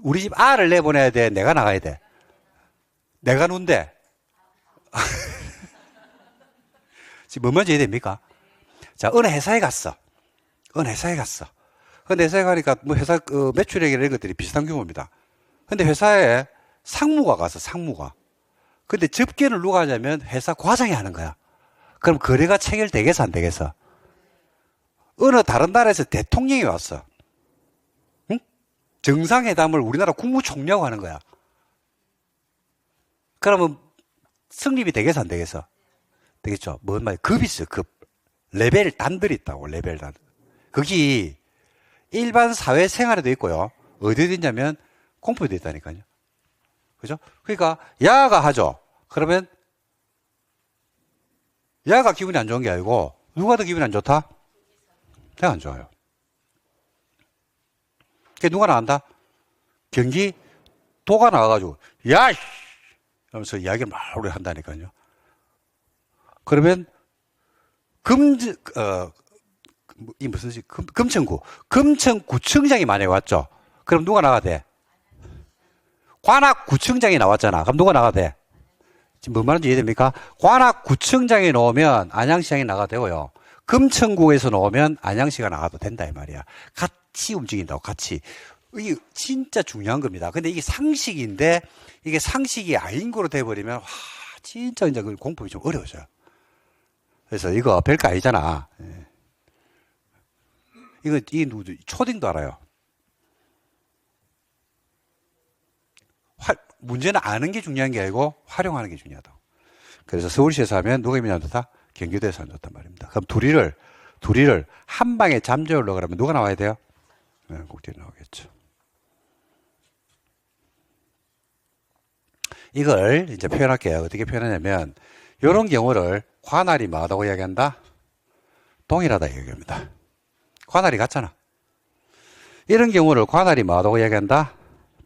우리 집 R을 내보내야 돼? 내가 나가야 돼? 내가 누군데? 지금 뭔 말인지 이해됩니까? 자, 어느 회사에 갔어. 근데 회사에 가니까 뭐 회사 매출액이나 이런 것들이 비슷한 규모입니다. 근데 회사에 상무가 가서 상무가. 근데 접견을 누가 하냐면 회사 과장이 하는 거야. 그럼 거래가 체결되겠어, 안 되겠어? 어느 다른 나라에서 대통령이 왔어. 응? 정상회담을 우리나라 국무총리하고 하는 거야. 그러면 성립이 되겠어, 안 되겠어? 되겠죠? 뭔 말이야? 급이 있어, 급. 레벨 단들이 있다고, 레벨 단. 거기 일반 사회생활에도 있고요. 어디에 있냐면 공포에도 있다니까요. 그죠? 그러니까 야가 하죠. 그러면 야가 기분이 안 좋은 게 아니고 누가 더 기분이 안 좋다? 내가 안 좋아요. 그게 누가 나간다? 경기도가 나와가지고 야! 이러면서 이야기를 막 오래 한다니까요. 그러면 이 무슨 금천구청장이 만약에 왔죠. 그럼 누가 나가야 돼? 관악구청장이 나왔잖아. 그럼 누가 나가야 돼? 지금 뭔 말인지 이해됩니까? 관악구청장이 나오면 안양시장이 나가도 되고요. 금천구에서 나오면 안양시가 나가도 된다 이 말이야. 같이 움직인다고, 같이. 이게 진짜 중요한 겁니다. 근데 이게 상식인데 이게 상식이 아닌 거로 돼버리면 와, 진짜 이제 그 공법이 좀 어려워져요. 그래서 이거 별거 아니잖아. 이 누구도 초딩도 알아요. 문제는 아는 게 중요한 게 아니고 활용하는 게 중요하다고. 그래서 서울시에서 하면 누가 기분이 안 좋다? 경기도에서 안 좋단 말입니다. 그럼 둘이를 한 방에 잠재우려고 그러면 누가 나와야 돼요? 네, 국회에 나오겠죠. 이걸 이제 표현할게요. 어떻게 표현하냐면, 이런 경우를 관할이 뭐하다고 이야기한다? 동일하다 이야기합니다. 관할이 같잖아. 이런 경우를 관할이 뭐하다고 이야기한다?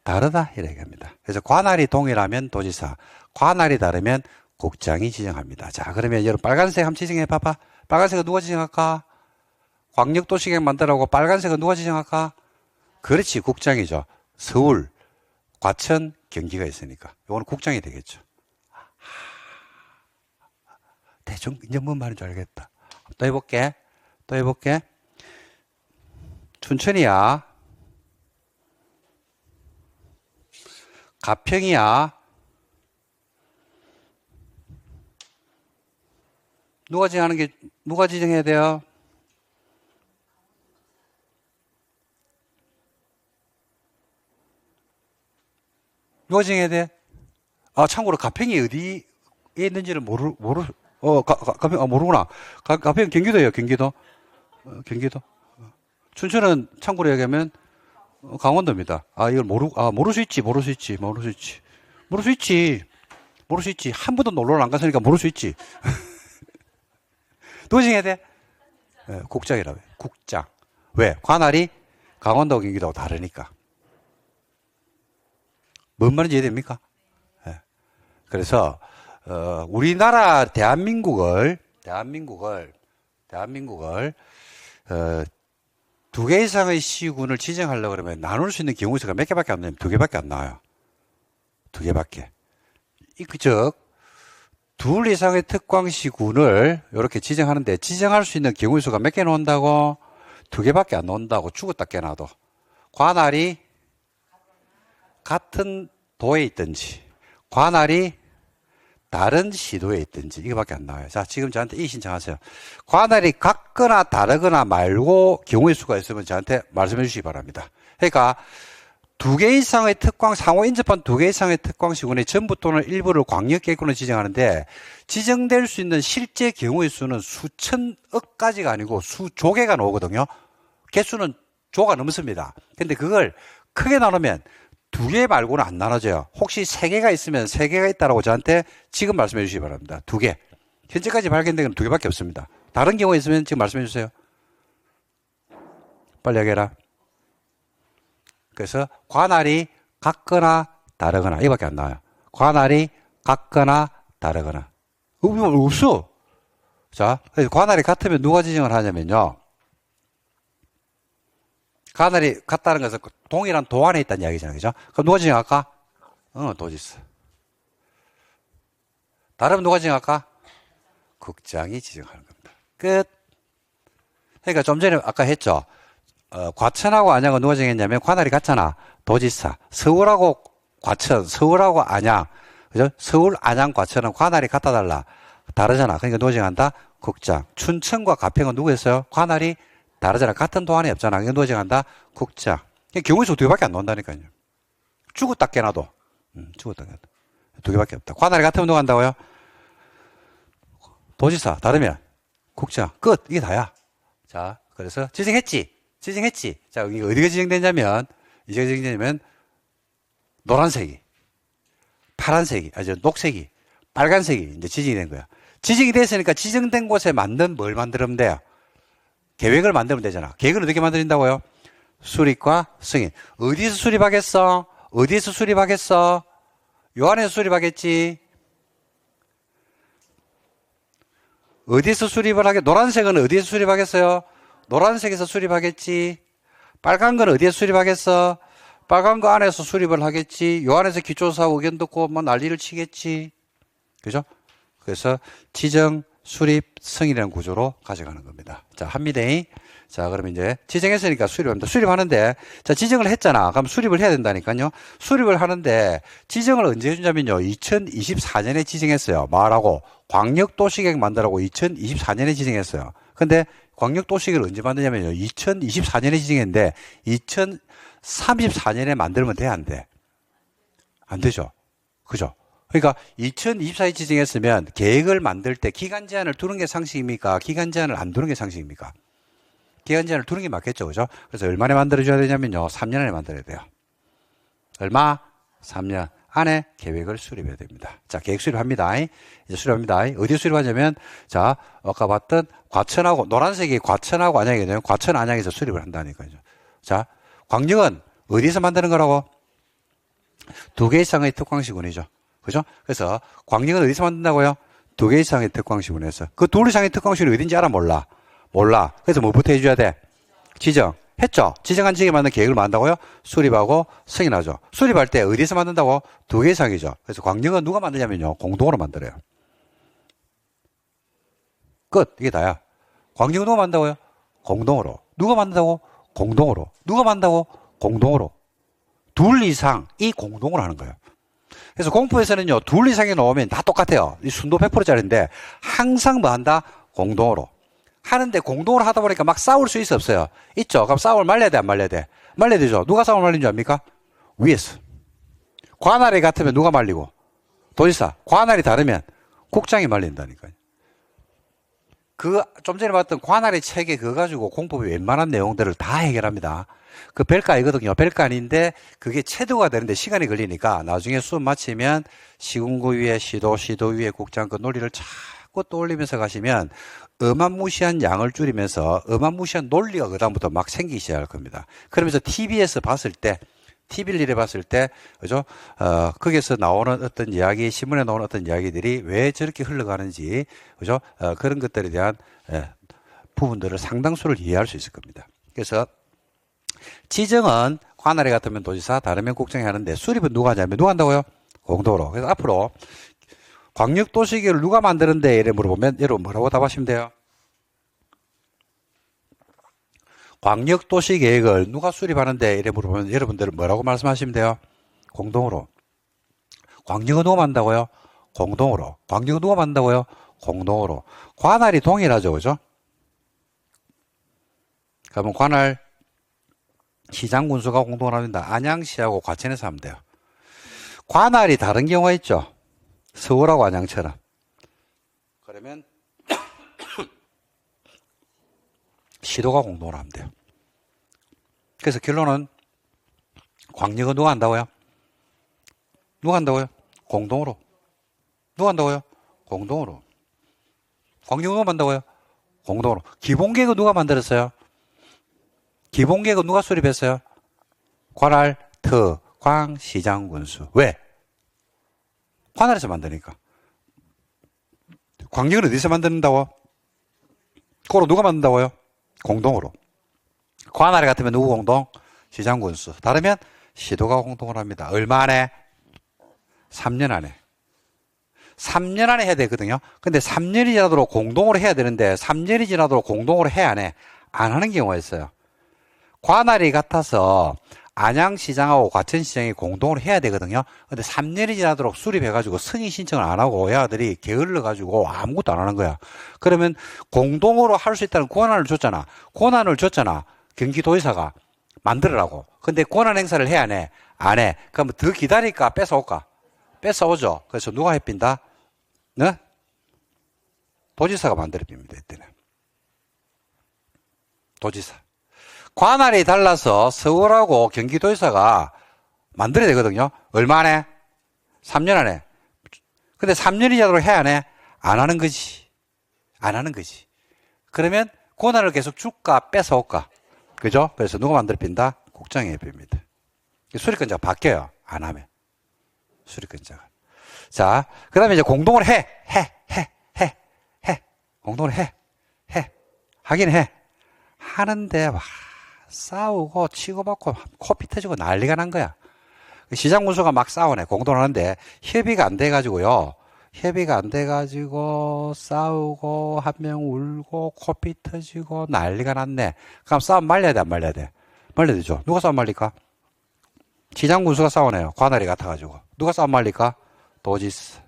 다르다 이렇게 얘기합니다. 그래서 관할이 동일하면 도지사, 관할이 다르면 국장이 지정합니다. 자, 그러면 여러분 빨간색 한번 지정해 봐봐. 빨간색은 누가 지정할까? 광역도시계획 만들라고 빨간색은 누가 지정할까? 그렇지, 국장이죠. 서울, 과천, 경기가 있으니까. 이거는 국장이 되겠죠. 대충 이제 뭔 말인지 알겠다. 또 해볼게. 춘천이야. 가평이야. 누가 지정해야 돼요? 누가 지정해야 돼? 아, 참고로 가평이 어디에 있는지를 가평, 모르구나. 가평 경기도예요, 경기도. 경기도. 춘천은 참고로 얘기하면 강원도입니다. 아, 이걸 모를 수 있지. 한 번도 놀러를 안 갔으니까 모를 수 있지. 누가 지정해야 돼? 네, 국장이라고 해요. 국장. 왜? 관할이 강원도, 경기도하고 다르니까. 뭔 말인지 이해됩니까? 네. 그래서 우리나라 대한민국을 두 개 이상의 시군을 지정하려고 그러면 나눌 수 있는 경우 수가 몇 개밖에 안 나요? 두 개밖에 안 나와요. 두 개밖에. 즉, 둘 이상의 특광시군을 이렇게 지정하는데 지정할 수 있는 경우 수가 몇 개 나온다고? 두 개밖에 안 나온다고. 죽었다 깨나도. 관할이 같은 도에 있든지 관할이 다른 시도에 있든지 이거밖에 안 나와요. 자, 지금 저한테 이 신청하세요. 관할이 같거나 다르거나 말고 경우의 수가 있으면 저한테 말씀해 주시기 바랍니다. 그러니까 두 개 이상의 특광, 상호 인접한 두 개 이상의 특광시군의 전부 또는 일부를 광역계획군으로 지정하는데 지정될 수 있는 실제 경우의 수는 수천억 가지가 아니고 수조개가 나오거든요. 개수는 조가 넘습니다. 근데 그걸 크게 나누면 두 개 말고는 안 나눠져요. 혹시 세 개가 있으면 세 개가 있다라고 저한테 지금 말씀해 주시기 바랍니다. 두 개. 현재까지 발견된 건 두 개밖에 없습니다. 다른 경우가 있으면 지금 말씀해 주세요. 빨리 얘기해라. 그래서 관할이 같거나 다르거나 이거밖에 안 나와요. 관할이 같거나 다르거나. 없어. 자, 그래서 관할이 같으면 누가 지정을 하냐면요. 관할이 같다는 것은 동일한 도 안에 있다는 이야기잖아요. 그죠? 그럼 누가 지정할까? 도지사. 다르면 누가 지정할까? 국장이 지정하는 겁니다. 끝. 그러니까 좀 전에 아까 했죠. 과천하고 안양은 누가 정했냐면 관할이 같잖아. 도지사. 서울하고 과천, 서울하고 안양. 그죠? 서울, 안양, 과천은 관할이 같아 달라. 다르잖아. 그러니까 누가 정한다? 국장. 춘천과 가평은 누구 했어요? 관할이 다르잖아. 같은 도안이 없잖아. 그러니까 누가 정한다? 국장. 경우의 수 두 개밖에 안 나온다니까요. 죽었다 깨나도. 죽었다 깨나도. 두 개밖에 없다. 관할이 같으면 누가 한다고요? 도지사. 다르면 국장. 끝. 이게 다야. 자, 그래서 지정했지. 자, 이게 어디가 지정되냐면, 노란색이, 파란색이, 녹색이, 빨간색이 이제 지정이 된 거야. 지정이 됐으니까 지정된 곳에 맞는 뭘 만들면 돼요? 계획을 만들면 되잖아. 계획을 어떻게 만든다고요? 수립과 승인. 어디서 수립하겠어? 요 안에서 수립하겠지? 어디서 수립을 노란색은 어디에서 수립하겠어요? 노란색에서 수립하겠지. 빨간 건 어디에서 수립하겠어? 빨간 거 안에서 수립을 하겠지. 요 안에서 기초사 의견 듣고 뭐 난리를 치겠지. 그죠? 그래서 지정, 수립, 승인이라는 구조로 가져가는 겁니다. 자, 합니다잉. 자, 그럼 이제 지정했으니까 수립합니다. 수립하는데, 자, 지정을 했잖아. 그럼 수립을 해야 된다니까요. 수립을 하는데, 지정을 언제 해주냐면요. 2024년에 지정했어요. 뭐라고? 광역도시계획 만들라고 2024년에 지정했어요. 근데 광역도시계획을 언제 만드냐면요. 2024년에 지정했는데, 2034년에 만들면 돼, 안 돼? 안 되죠. 그죠? 그러니까 2024년에 지정했으면 계획을 만들 때 기간 제한을 두는 게 상식입니까? 기간 제한을 안 두는 게 상식입니까? 기간 제한을 두는 게 맞겠죠. 그죠? 그래서 얼마나 만들어줘야 되냐면요. 3년 안에 만들어야 돼요. 얼마? 3년. 안에 계획을 수립해야 됩니다. 자, 계획 수립합니다. 이제 수립합니다. 어디 수립하냐면, 자, 아까 봤던 과천하고, 노란색이 과천하고 안양이거든요. 과천, 안양에서 수립을 한다니까요. 자, 광역은 어디서 만드는 거라고? 2개 이상의 특광시군이죠. 그죠? 그래서 광역은 어디서 만든다고요? 2개 이상의 특광시군에서. 그 2 이상의 특광시군이 어딘지 알아? 몰라. 몰라. 그래서 뭐부터 해줘야 돼? 지정. 했죠? 지정한 지역에 맞는 계획을 만든다고요? 수립하고 승인하죠. 수립할 때 어디서 만든다고? 2개 이상이죠. 그래서 광역은 누가 만드냐면요. 공동으로 만들어요. 끝. 이게 다야. 광역은 누가 만든다고요? 공동으로. 누가 만든다고? 공동으로. 누가 만든다고? 공동으로. 2 이상이 공동으로 하는 거예요. 그래서 공포에서는요, 2 이상이 나오면 다 똑같아요. 이 순도 100%짜리인데, 항상 뭐 한다? 공동으로. 하는데 공동으로 하다 보니까 막 싸울 수 있어, 없어요? 있죠? 그럼 싸움을 말려야 돼, 안 말려야 돼? 말려야 되죠? 누가 싸움을 말린 줄 압니까? 위에서. 관할이 같으면 누가 말리고? 도지사. 관할이 다르면 국장이 말린다니까요. 좀 전에 봤던 관할의 체계 그거 가지고 공법이 웬만한 내용들을 다 해결합니다. 그 별가이거든요. 별가인데 그게 체도가 되는데 시간이 걸리니까 나중에 수업 마치면 시군구 위에 시도 위에 국장 그 논리를 자꾸 떠올리면서 가시면 어마무시한 양을 줄이면서 어마무시한 논리가 그다음부터 막 생기기 시작할 겁니다. 그러면서 TV에서 봤을 때, TV를 이래 봤을 때, 그죠? 거기서 나오는 어떤 이야기, 신문에 나오는 어떤 이야기들이 왜 저렇게 흘러가는지, 그죠? 그런 것들에 대한 부분들을 상당수를 이해할 수 있을 겁니다. 그래서 지정은 관할에 같으면 도지사, 다르면 국정이 하는데 수립은 누가 하냐면 누가 한다고요? 공동으로. 그래서 앞으로 광역도시계획을 누가 만드는데 이래 물어보면 여러분 뭐라고 답하시면 돼요? 광역도시계획을 누가 수립하는데 이래 물어보면 여러분들은 뭐라고 말씀하시면 돼요? 공동으로. 광역은 누가 만든다고요? 공동으로. 광역은 누가 만든다고요? 공동으로. 관할이 동일하죠, 그죠? 그러면 관할 시장 군수가 공동으로 합니다. 안양시하고 과천에서 하면 돼요. 관할이 다른 경우가 있죠. 서울하고 안양처럼. 그러면 시도가 공동으로 하면 돼요. 그래서 결론은 광역은 누가 한다고요? 누가 한다고요? 공동으로. 누가 한다고요? 공동으로. 광역은 누가 만든다고요? 공동으로. 기본계획은 누가 만들었어요? 기본계획은 누가 수립했어요? 관할, 광, 시장, 군수. 왜? 관할에서 만드니까. 광역은 어디서 만든다고? 그걸 누가 만든다고요? 공동으로. 관할에 같으면 누구 공동? 시장, 군수. 다르면 시도가 공동으로 합니다. 얼마 안에? 3년 안에. 3년 안에 해야 되거든요. 근데 3년이 지나도록 공동으로 해야 되는데 3년이 지나도록 공동으로 해 안 해? 안 하는 경우가 있어요. 관할이 같아서 안양시장하고 과천시장이 공동으로 해야 되거든요. 근데 3년이 지나도록 수립해가지고 승인 신청을 안 하고 애들이 게을러가지고 아무것도 안 하는 거야. 그러면 공동으로 할 수 있다는 권한을 줬잖아. 권한을 줬잖아. 경기도지사가 만들으라고. 근데 권한 행사를 해 안 해? 안 해. 그럼 더 기다릴까? 뺏어올까? 뺏어오죠. 그래서 누가 해빈다? 네? 도지사가 만들어 빕니다. 이때는. 도지사. 관할이 달라서 서울하고 경기도지사가 만들어야 되거든요. 얼마 안에? 3년 안에. 근데 3년이 지나도록 해 안 해? 안 하는 거지. 안 하는 거지. 그러면 권한을 계속 줄까 뺏어올까? 그죠? 그래서 누가 만들어 빈다? 국장이 빕니다. 수립권자가 바뀌어요. 안 하면. 수립권자가. 자, 그 다음에 이제 공동으로 해. 공동으로 해. 하긴 해. 하는데, 와, 싸우고, 치고받고, 코피 터지고 난리가 난 거야. 시장 군수가 막 싸우네. 공동으로 하는데, 협의가 안 돼가지고요. 협의가 안 돼가지고, 싸우고, 한 명 울고, 코피 터지고, 난리가 났네. 그럼 싸움 말려야 돼, 안 말려야 돼? 말려야 되죠. 누가 싸움 말릴까? 시장 군수가 싸우네요. 관할이 같아가지고. 누가 싸움 말릴까? 도지사.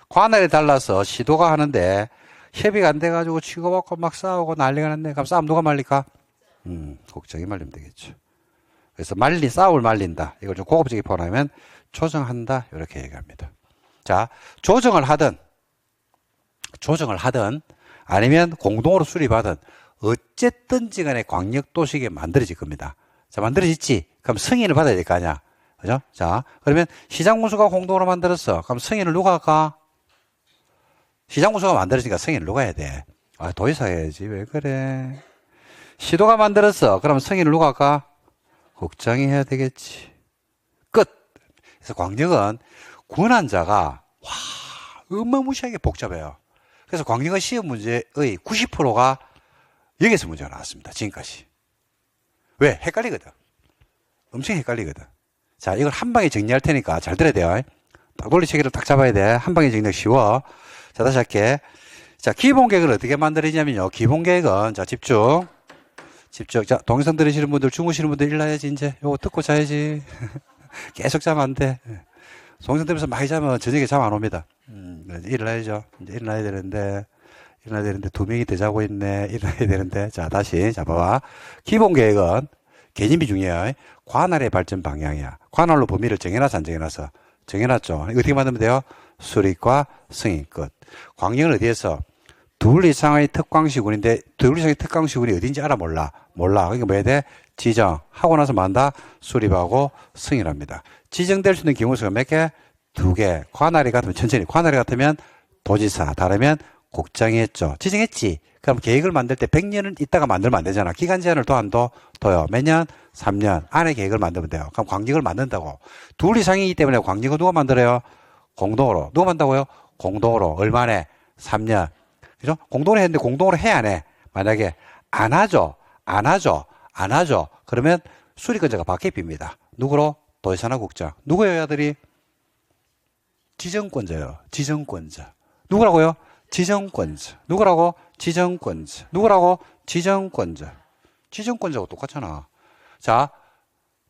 관할이 달라서 시도가 하는데 협의가 안 돼가지고 치고받고 막 싸우고 난리가 났네. 그럼 싸움 누가 말릴까? 국정이 말리면 되겠죠. 그래서 싸움을 말린다. 이걸 좀 고급지게 표현하면 조정한다. 이렇게 얘기합니다. 자, 조정을 하든 아니면 공동으로 수립하든 어쨌든지 간에 광역도시계획이 만들어질 겁니다. 자, 만들어졌지? 그럼 승인을 받아야 될 거 아니야? 그죠? 자, 그러면 시장군수가 공동으로 만들었어. 그럼 승인을 누가 할까? 시장군수가 만들었으니까 승인을 누가 해야 돼? 아, 도의사 해야지. 왜 그래? 시도가 만들었어. 그럼 승인을 누가 할까? 국장이 해야 되겠지. 끝. 그래서 광역은 권한자가 와, 어마무시하게 복잡해요. 그래서 광역은 시험 문제의 90%가 여기서 문제가 나왔습니다. 지금까지. 왜? 헷갈리거든. 엄청 헷갈리거든. 자, 이걸 한 방에 정리할 테니까 잘 들어야 돼요. 딱 논리체계를 딱 잡아야 돼. 한 방에 정리하기 쉬워. 자, 다시 할게. 자, 기본계획을 어떻게 만들어지냐면요. 기본계획은, 자, 집중. 자, 동영상 들으시는 분들, 주무시는 분들 일어나야지, 이제. 요거 듣고 자야지. 계속 자면 안 돼. 동영상 들으면서 많이 자면 저녁에 잠 안 옵니다. 일어나야죠. 이제 일어나야 되는데, 두 명이 더 자고 있네. 일어나야 되는데. 자, 다시. 자, 봐봐. 기본계획은, 개념이 중요해요. 관할의 발전 방향이야. 관할로 범위를 정해놨어, 안 정해놨어? 정해놨죠. 이거 어떻게 만들면 돼요? 수립과 승인 끝. 광역은 어디에서? 둘 이상의 특광시군인데, 둘 이상의 특광시군이 어딘지 알아? 몰라. 그러니까 뭐 해야 돼? 지정하고 나서 만다? 수립하고 승인합니다. 지정될 수 있는 경우수가 몇 개? 2개. 관할이 같으면 천천히. 관할이 같으면 도지사, 다르면 국장이 했죠. 지정했지? 그럼 계획을 만들 때 100년을 있다가 만들면 안 되잖아. 기간 제한을 둬 안 둬? 둬요. 몇 년? 3년 안에 계획을 만들면 돼요. 그럼 광역을 만든다고. 둘 이상이기 때문에 광역은 누가 만들어요? 공동으로. 누가 만든다고요? 공동으로. 얼마네? 3년. 그죠? 공동으로 했는데 공동으로 해, 안 해? 만약에 안 하죠. 그러면 수리권자가 바뀌입니다. 누구로? 도지사나 국장. 누구예요, 아들이? 지정권자요. 지정권자. 누구라고요? 지정권자. 누구라고? 지정권자. 누구라고? 지정권자. 지정권자하고 똑같잖아. 자,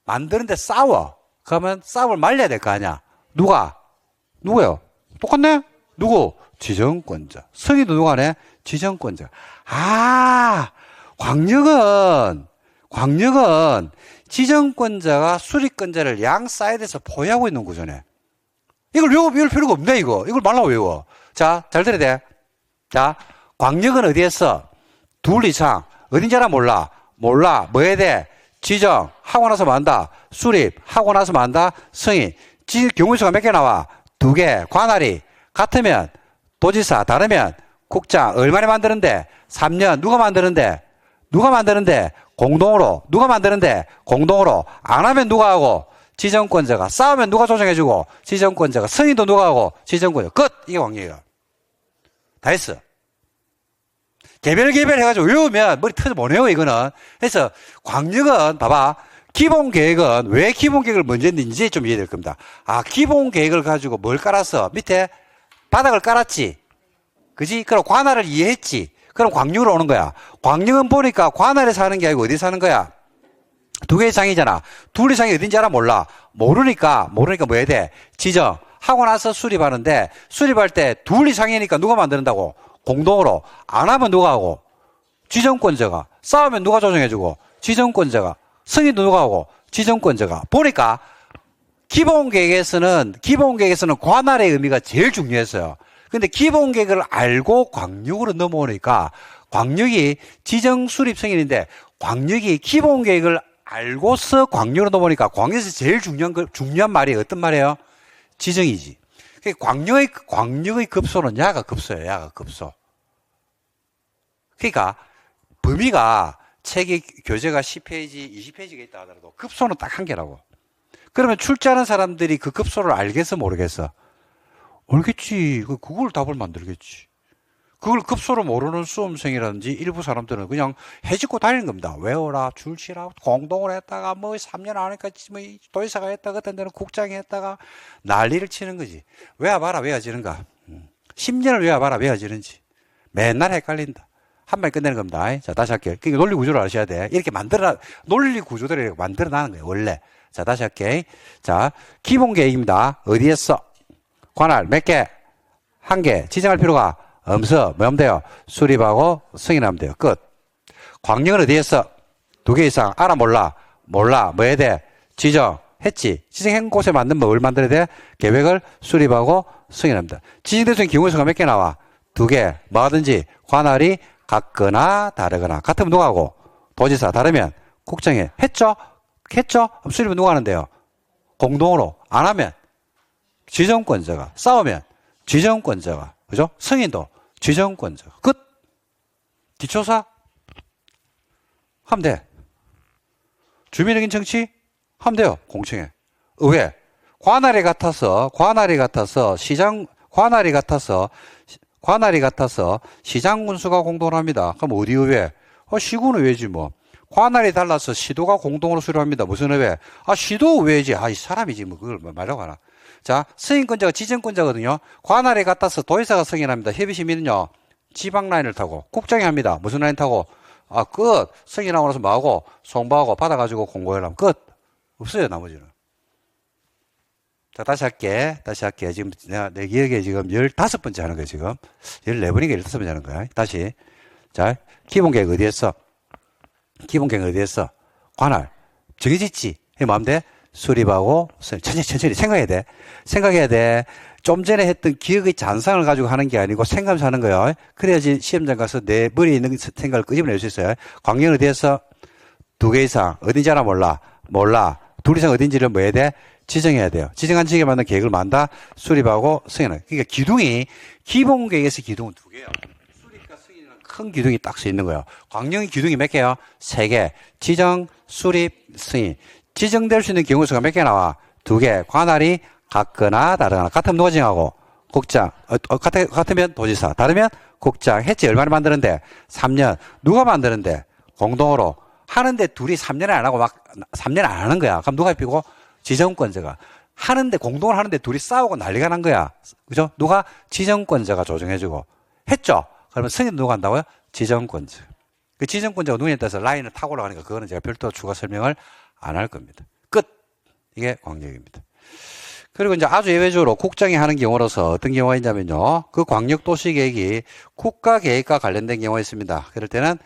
만드는데 싸워. 그러면 싸움을 말려야 될 거 아니야. 누구요? 똑같네? 누구? 지정권자. 승인도 누가 하네? 지정권자. 아, 광역은 지정권자가 수립권자를 양 사이드에서 보유하고 있는 구조네. 이걸 외울 필요가 없네, 이거. 이걸 말라고 외워. 자, 잘 들어야 돼. 자, 광역은 어디에서? 둘 이상. 어딘지 알아? 몰라. 뭐 해야 돼? 지정. 하고 나서 만다. 수립. 하고 나서 만다. 승인. 경우수가 몇 개 나와? 2개. 관할이 같으면 도지사, 다르면 국장. 얼마나 만드는데? 3년. 누가 만드는데? 공동으로. 누가 만드는데? 공동으로. 안 하면 누가 하고? 지정권자가. 싸우면 누가 조정해주고? 지정권자가. 승인도 누가 하고? 지정권자. 끝! 이게 광역이야. 다 했어. 개별 해가지고 외우면 머리 터져 못 외워, 이거는. 그래서 광역은, 봐봐. 기본계획은 왜 기본계획을 먼저 했는지 좀 이해될 겁니다. 아, 기본계획을 가지고 뭘 깔았어? 밑에 바닥을 깔았지. 그지? 그럼 관할을 이해했지. 그럼 광역으로 오는 거야. 광역은 보니까 관할에서 하는 게 아니고 어디서 하는 거야? 2개 이상이잖아. 둘 이상이 어딘지 알아? 몰라. 모르니까 뭐 해야 돼? 지정. 하고 나서 수립하는데, 수립할 때 둘 이상이니까 누가 만든다고? 공동으로. 안 하면 누가 하고? 지정권자가. 싸우면 누가 조정해주고? 지정권자가. 승인도 누가 하고? 지정권자가. 보니까 기본계획에서는 관할의 의미가 제일 중요했어요. 근데 기본계획을 알고 광역으로 넘어오니까 광역이 지정, 수립, 승인인데 광역이 기본계획을 알고서 광역으로 넘어오니까 광역에서 제일 중요한 말이 어떤 말이에요? 지정이지. 광역의 급소는 야가 급소예요. 그러니까 범위가 책의 교재가 10페이지, 20페이지가 있다 하더라도 급소는 딱 한 개라고. 그러면 출제하는 사람들이 그 급소를 알겠어, 모르겠어? 알겠지. 그걸 답을 만들겠지. 그걸 급소로 모르는 수험생이라든지 일부 사람들은 그냥 해집고 다니는 겁니다. 외워라, 줄치라, 공동을 했다가 뭐 3년 안 하니까 뭐 도지사가 했다가 어떤 데는 국장이 했다가 난리를 치는 거지. 외워봐라, 외워지는가. 10년을 외워봐라, 외워지는지. 맨날 헷갈린다. 한 방에 끝내는 겁니다. 자, 다시 할게요. 그러니까 논리 구조를 아셔야 돼. 이렇게 논리 구조들을 이렇게 만들어나는 거예요, 원래. 자, 다시 할게요. 자, 기본 계획입니다. 어디에서? 관할 몇 개? 한 개. 지정할 필요가 없어. 뭐 하면 돼요? 수립하고 승인하면 돼요. 끝. 광역은 어디에서? 2개 이상. 알아? 몰라? 뭐 해야 돼? 지정했지. 지정한 곳에 맞는 뭘 만들어야 돼? 계획을 수립하고 승인합니다. 지정될 수 있는 경우수가 몇 개 나와? 2개. 뭐 하든지 관할이 같거나 다르거나. 같으면 누가 하고? 도지사. 다르면 국장이 했죠? 수립은 누가 하는데요? 공동으로. 안 하면 지정권자가. 싸우면 지정권자가. 그죠? 승인도 지정권자가. 끝. 기초사 하면 돼. 주민의견 청취 하면 돼요. 공청회. 의회. 관할이 같아서 시장군수가 공동으로 합니다. 그럼 어디 의회? 시군 의회지 뭐. 관할이 달라서 시도가 공동으로 수료합니다. 무슨 의회? 시도 의회지. 이 사람이지 뭐 그걸 말하고 하나. 자, 승인권자가 지정권자거든요. 관할이 같아서 도의사가 승인합니다. 협의시민은요. 지방 라인을 타고 국장이 합니다. 무슨 라인 타고? 끝. 승인하고 나서 뭐하고? 송부하고 받아가지고 공고하려면 끝. 없어요, 나머지는. 자, 다시 할게. 지금 내 기억에 지금 15번째 하는 거야, 지금. 14번인가 15번째 하는 거야. 다시. 자, 기본계획 어디 했어? 관할. 정해졌지? 이 마음대? 수립하고, 천천히 생각해야 돼. 좀 전에 했던 기억의 잔상을 가지고 하는 게 아니고 생각하면서 하는 거예요. 그래야지 시험장 가서 내 머리에 있는 생각을 끄집어낼 수 있어요. 광역은 어디에서? 2개 이상. 어딘지 알아? 몰라. 2 이상 어딘지를 뭐 해야 돼? 지정해야 돼요. 지정한 지역에 맞는 계획을 만다, 수립하고 승인을. 그러니까 기본 계획에서 기둥은 2개예요. 수립과 승인은 큰 기둥이 딱 서 있는 거예요. 광역의 기둥이 몇 개요? 3개. 지정, 수립, 승인. 지정될 수 있는 경우 수가 몇 개 나와? 2개. 관할이 같거나 다르거나. 같으면 누가 정하고? 국장. 같으면 도지사. 다르면 국장. 했지. 얼마나 만드는데? 3년. 누가 만드는데? 공동으로. 하는데 둘이 3년을 안 하고 3년 안 하는 거야. 그럼 누가 입히고? 지정권자가. 공동을 하는데 둘이 싸우고 난리가 난 거야. 그죠? 누가? 지정권자가 조정해주고. 했죠? 그러면 승인 누가 한다고요? 지정권자. 그 지정권자가 눈에 따라서 라인을 타고 올라가니까 그거는 제가 별도 추가 설명을 안 할 겁니다. 끝. 이게 광역입니다. 그리고 이제 아주 예외적으로 국장이 하는 경우로서 어떤 경우가 있냐면요. 그 광역도시계획이 국가계획과 관련된 경우가 있습니다. 그럴 때는,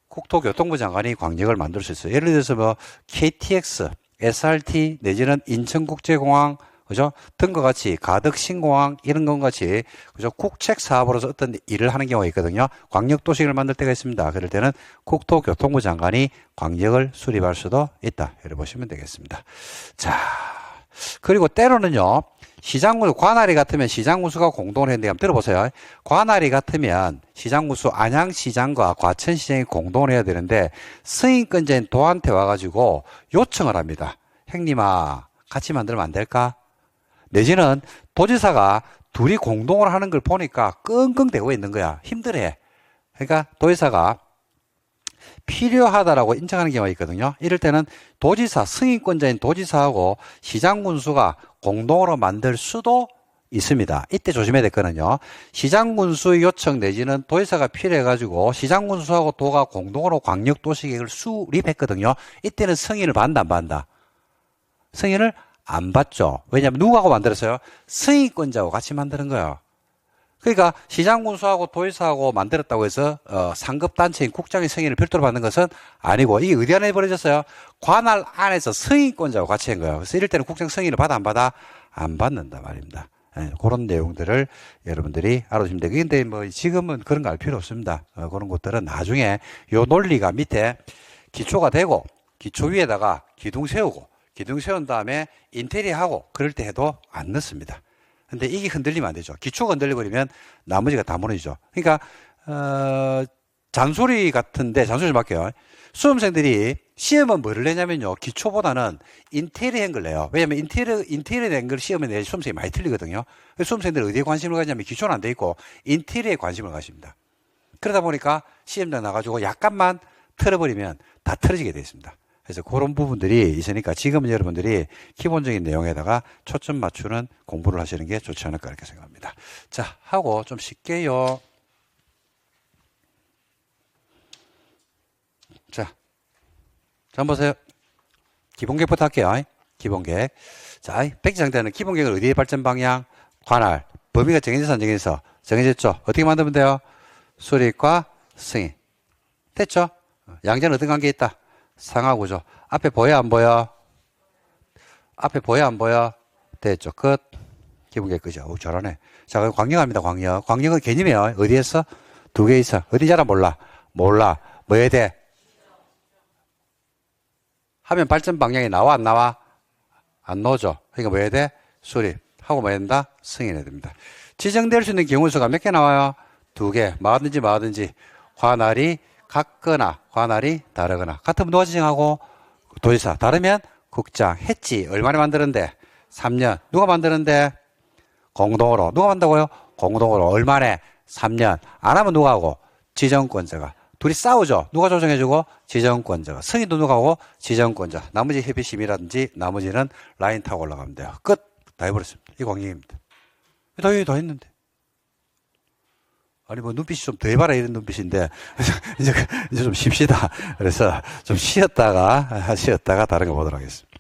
국토교통부 장관이 광역을 만들 수 있어요. 예를 들어서 뭐, KTX, SRT, 내지는 인천국제공항, 그죠? 등과 같이 가덕신공항, 이런 것 같이, 그죠? 국책 사업으로서 어떤 일을 하는 경우가 있거든요. 광역도시계획을 만들 때가 있습니다. 그럴 때는 국토교통부 장관이 광역을 수립할 수도 있다. 이렇게 보시면 되겠습니다. 자. 그리고 때로는요, 관할이 같으면 시장군수가 공동으로 했는데 한번 들어보세요. 관할이 같으면 시장군수 안양시장과 과천시장이 공동으로 해야 되는데 승인권자인 도한테 와가지고 요청을 합니다. 형님아, 같이 만들면 안 될까? 내지는 도지사가 둘이 공동으로 하는 걸 보니까 끙끙대고 있는 거야. 힘들어해. 그러니까 도지사가 필요하다라고 인정하는 경우가 있거든요. 이럴 때는 승인권자인 도지사하고 시장군수가 공동으로 만들 수도 있습니다. 이때 조심해야 될 거는요. 시장군수의 요청 내지는 도지사가 필요해가지고 시장군수하고 도가 공동으로 광역도시계획을 수립했거든요. 이때는 승인을 받는다, 안 받는다? 승인을 안 받죠. 왜냐하면 누구하고 만들었어요? 승인권자하고 같이 만드는 거예요. 그러니까 시장군수하고 도지사하고 만들었다고 해서 상급단체인 국장의 승인을 별도로 받는 것은 아니고 이게 어디 안에 벌어졌어요? 관할 안에서 승인권자하고 같이 한 거예요. 그래서 이럴 때는 국장 승인을 받아 안 받아? 안 받는다 말입니다. 그런 내용들을 여러분들이 알아주시면 돼요. 근데 뭐 지금은 그런 거 알 필요 없습니다. 그런 것들은 나중에 요 논리가 밑에 기초가 되고 기초 위에다가 기둥 세운 다음에 인테리어하고 그럴 때 해도 안 넣습니다. 근데 이게 흔들리면 안 되죠. 기초가 흔들려버리면 나머지가 다 무너지죠. 그러니까, 잔소리 같은데, 잔소리 좀 할게요. 수험생들이 시험은 뭐를 내냐면요. 기초보다는 인테리어 걸 내요. 왜냐면 인테리어 된 걸 시험에 내 수험생이 많이 틀리거든요. 수험생들이 어디에 관심을 가냐면 기초는 안 돼 있고 인테리어에 관심을 가십니다. 그러다 보니까 시험장 나가지고 약간만 틀어버리면 다 틀어지게 되어 있습니다. 그래서 그런 부분들이 있으니까 지금은 여러분들이 기본적인 내용에다가 초점 맞추는 공부를 하시는 게 좋지 않을까 이렇게 생각합니다. 자, 하고 좀 쉽게요. 자, 한번 보세요. 기본계획부터 할게요. 기본계획. 자, 백지상태는 기본계획을 어디에 발전 방향? 관할. 범위가 정해져서 안 정해져서? 정해졌죠? 어떻게 만들면 돼요? 수립과 승인. 됐죠? 양자는 어떤 관계에 있다? 상하구조. 앞에 보여 안 보여? 앞에 보여 안 보여? 됐죠. 끝. 기본계획 끝이야. 오, 잘하네. 자, 그럼 광역합니다. 광역. 광역은 개념이에요. 어디에서? 2개 있어. 어디 잘 몰라? 몰라. 뭐 해야 돼? 하면 발전 방향이 나와 안 나와? 안 나오죠. 그러니까 뭐 해야 돼? 수립하고 뭐 해야 된다? 승인해야 됩니다. 지정될 수 있는 경우수가 몇 개 나와요? 2개. 뭐든지 관할이 같거나 관할이 다르거나 같으면 누가 지정하고 도지사, 다르면 국장. 했지. 얼마나 만드는데? 3년. 누가 만드는데? 공동으로. 누가 만든다고요? 공동으로. 얼마나? 3년. 안 하면 누가 하고? 지정권자가. 둘이 싸우죠. 누가 조정해주고? 지정권자가. 승인도 누가 하고? 지정권자. 나머지 협의심이라든지 나머지는 라인 타고 올라가면 돼요. 끝. 다 해버렸습니다. 이 광경입니다. 다 했는데. 아니, 뭐, 눈빛이 좀 더 해봐라, 이런 눈빛인데, 이제 좀 쉽시다. 그래서 좀 쉬었다가 다른 거 보도록 하겠습니다.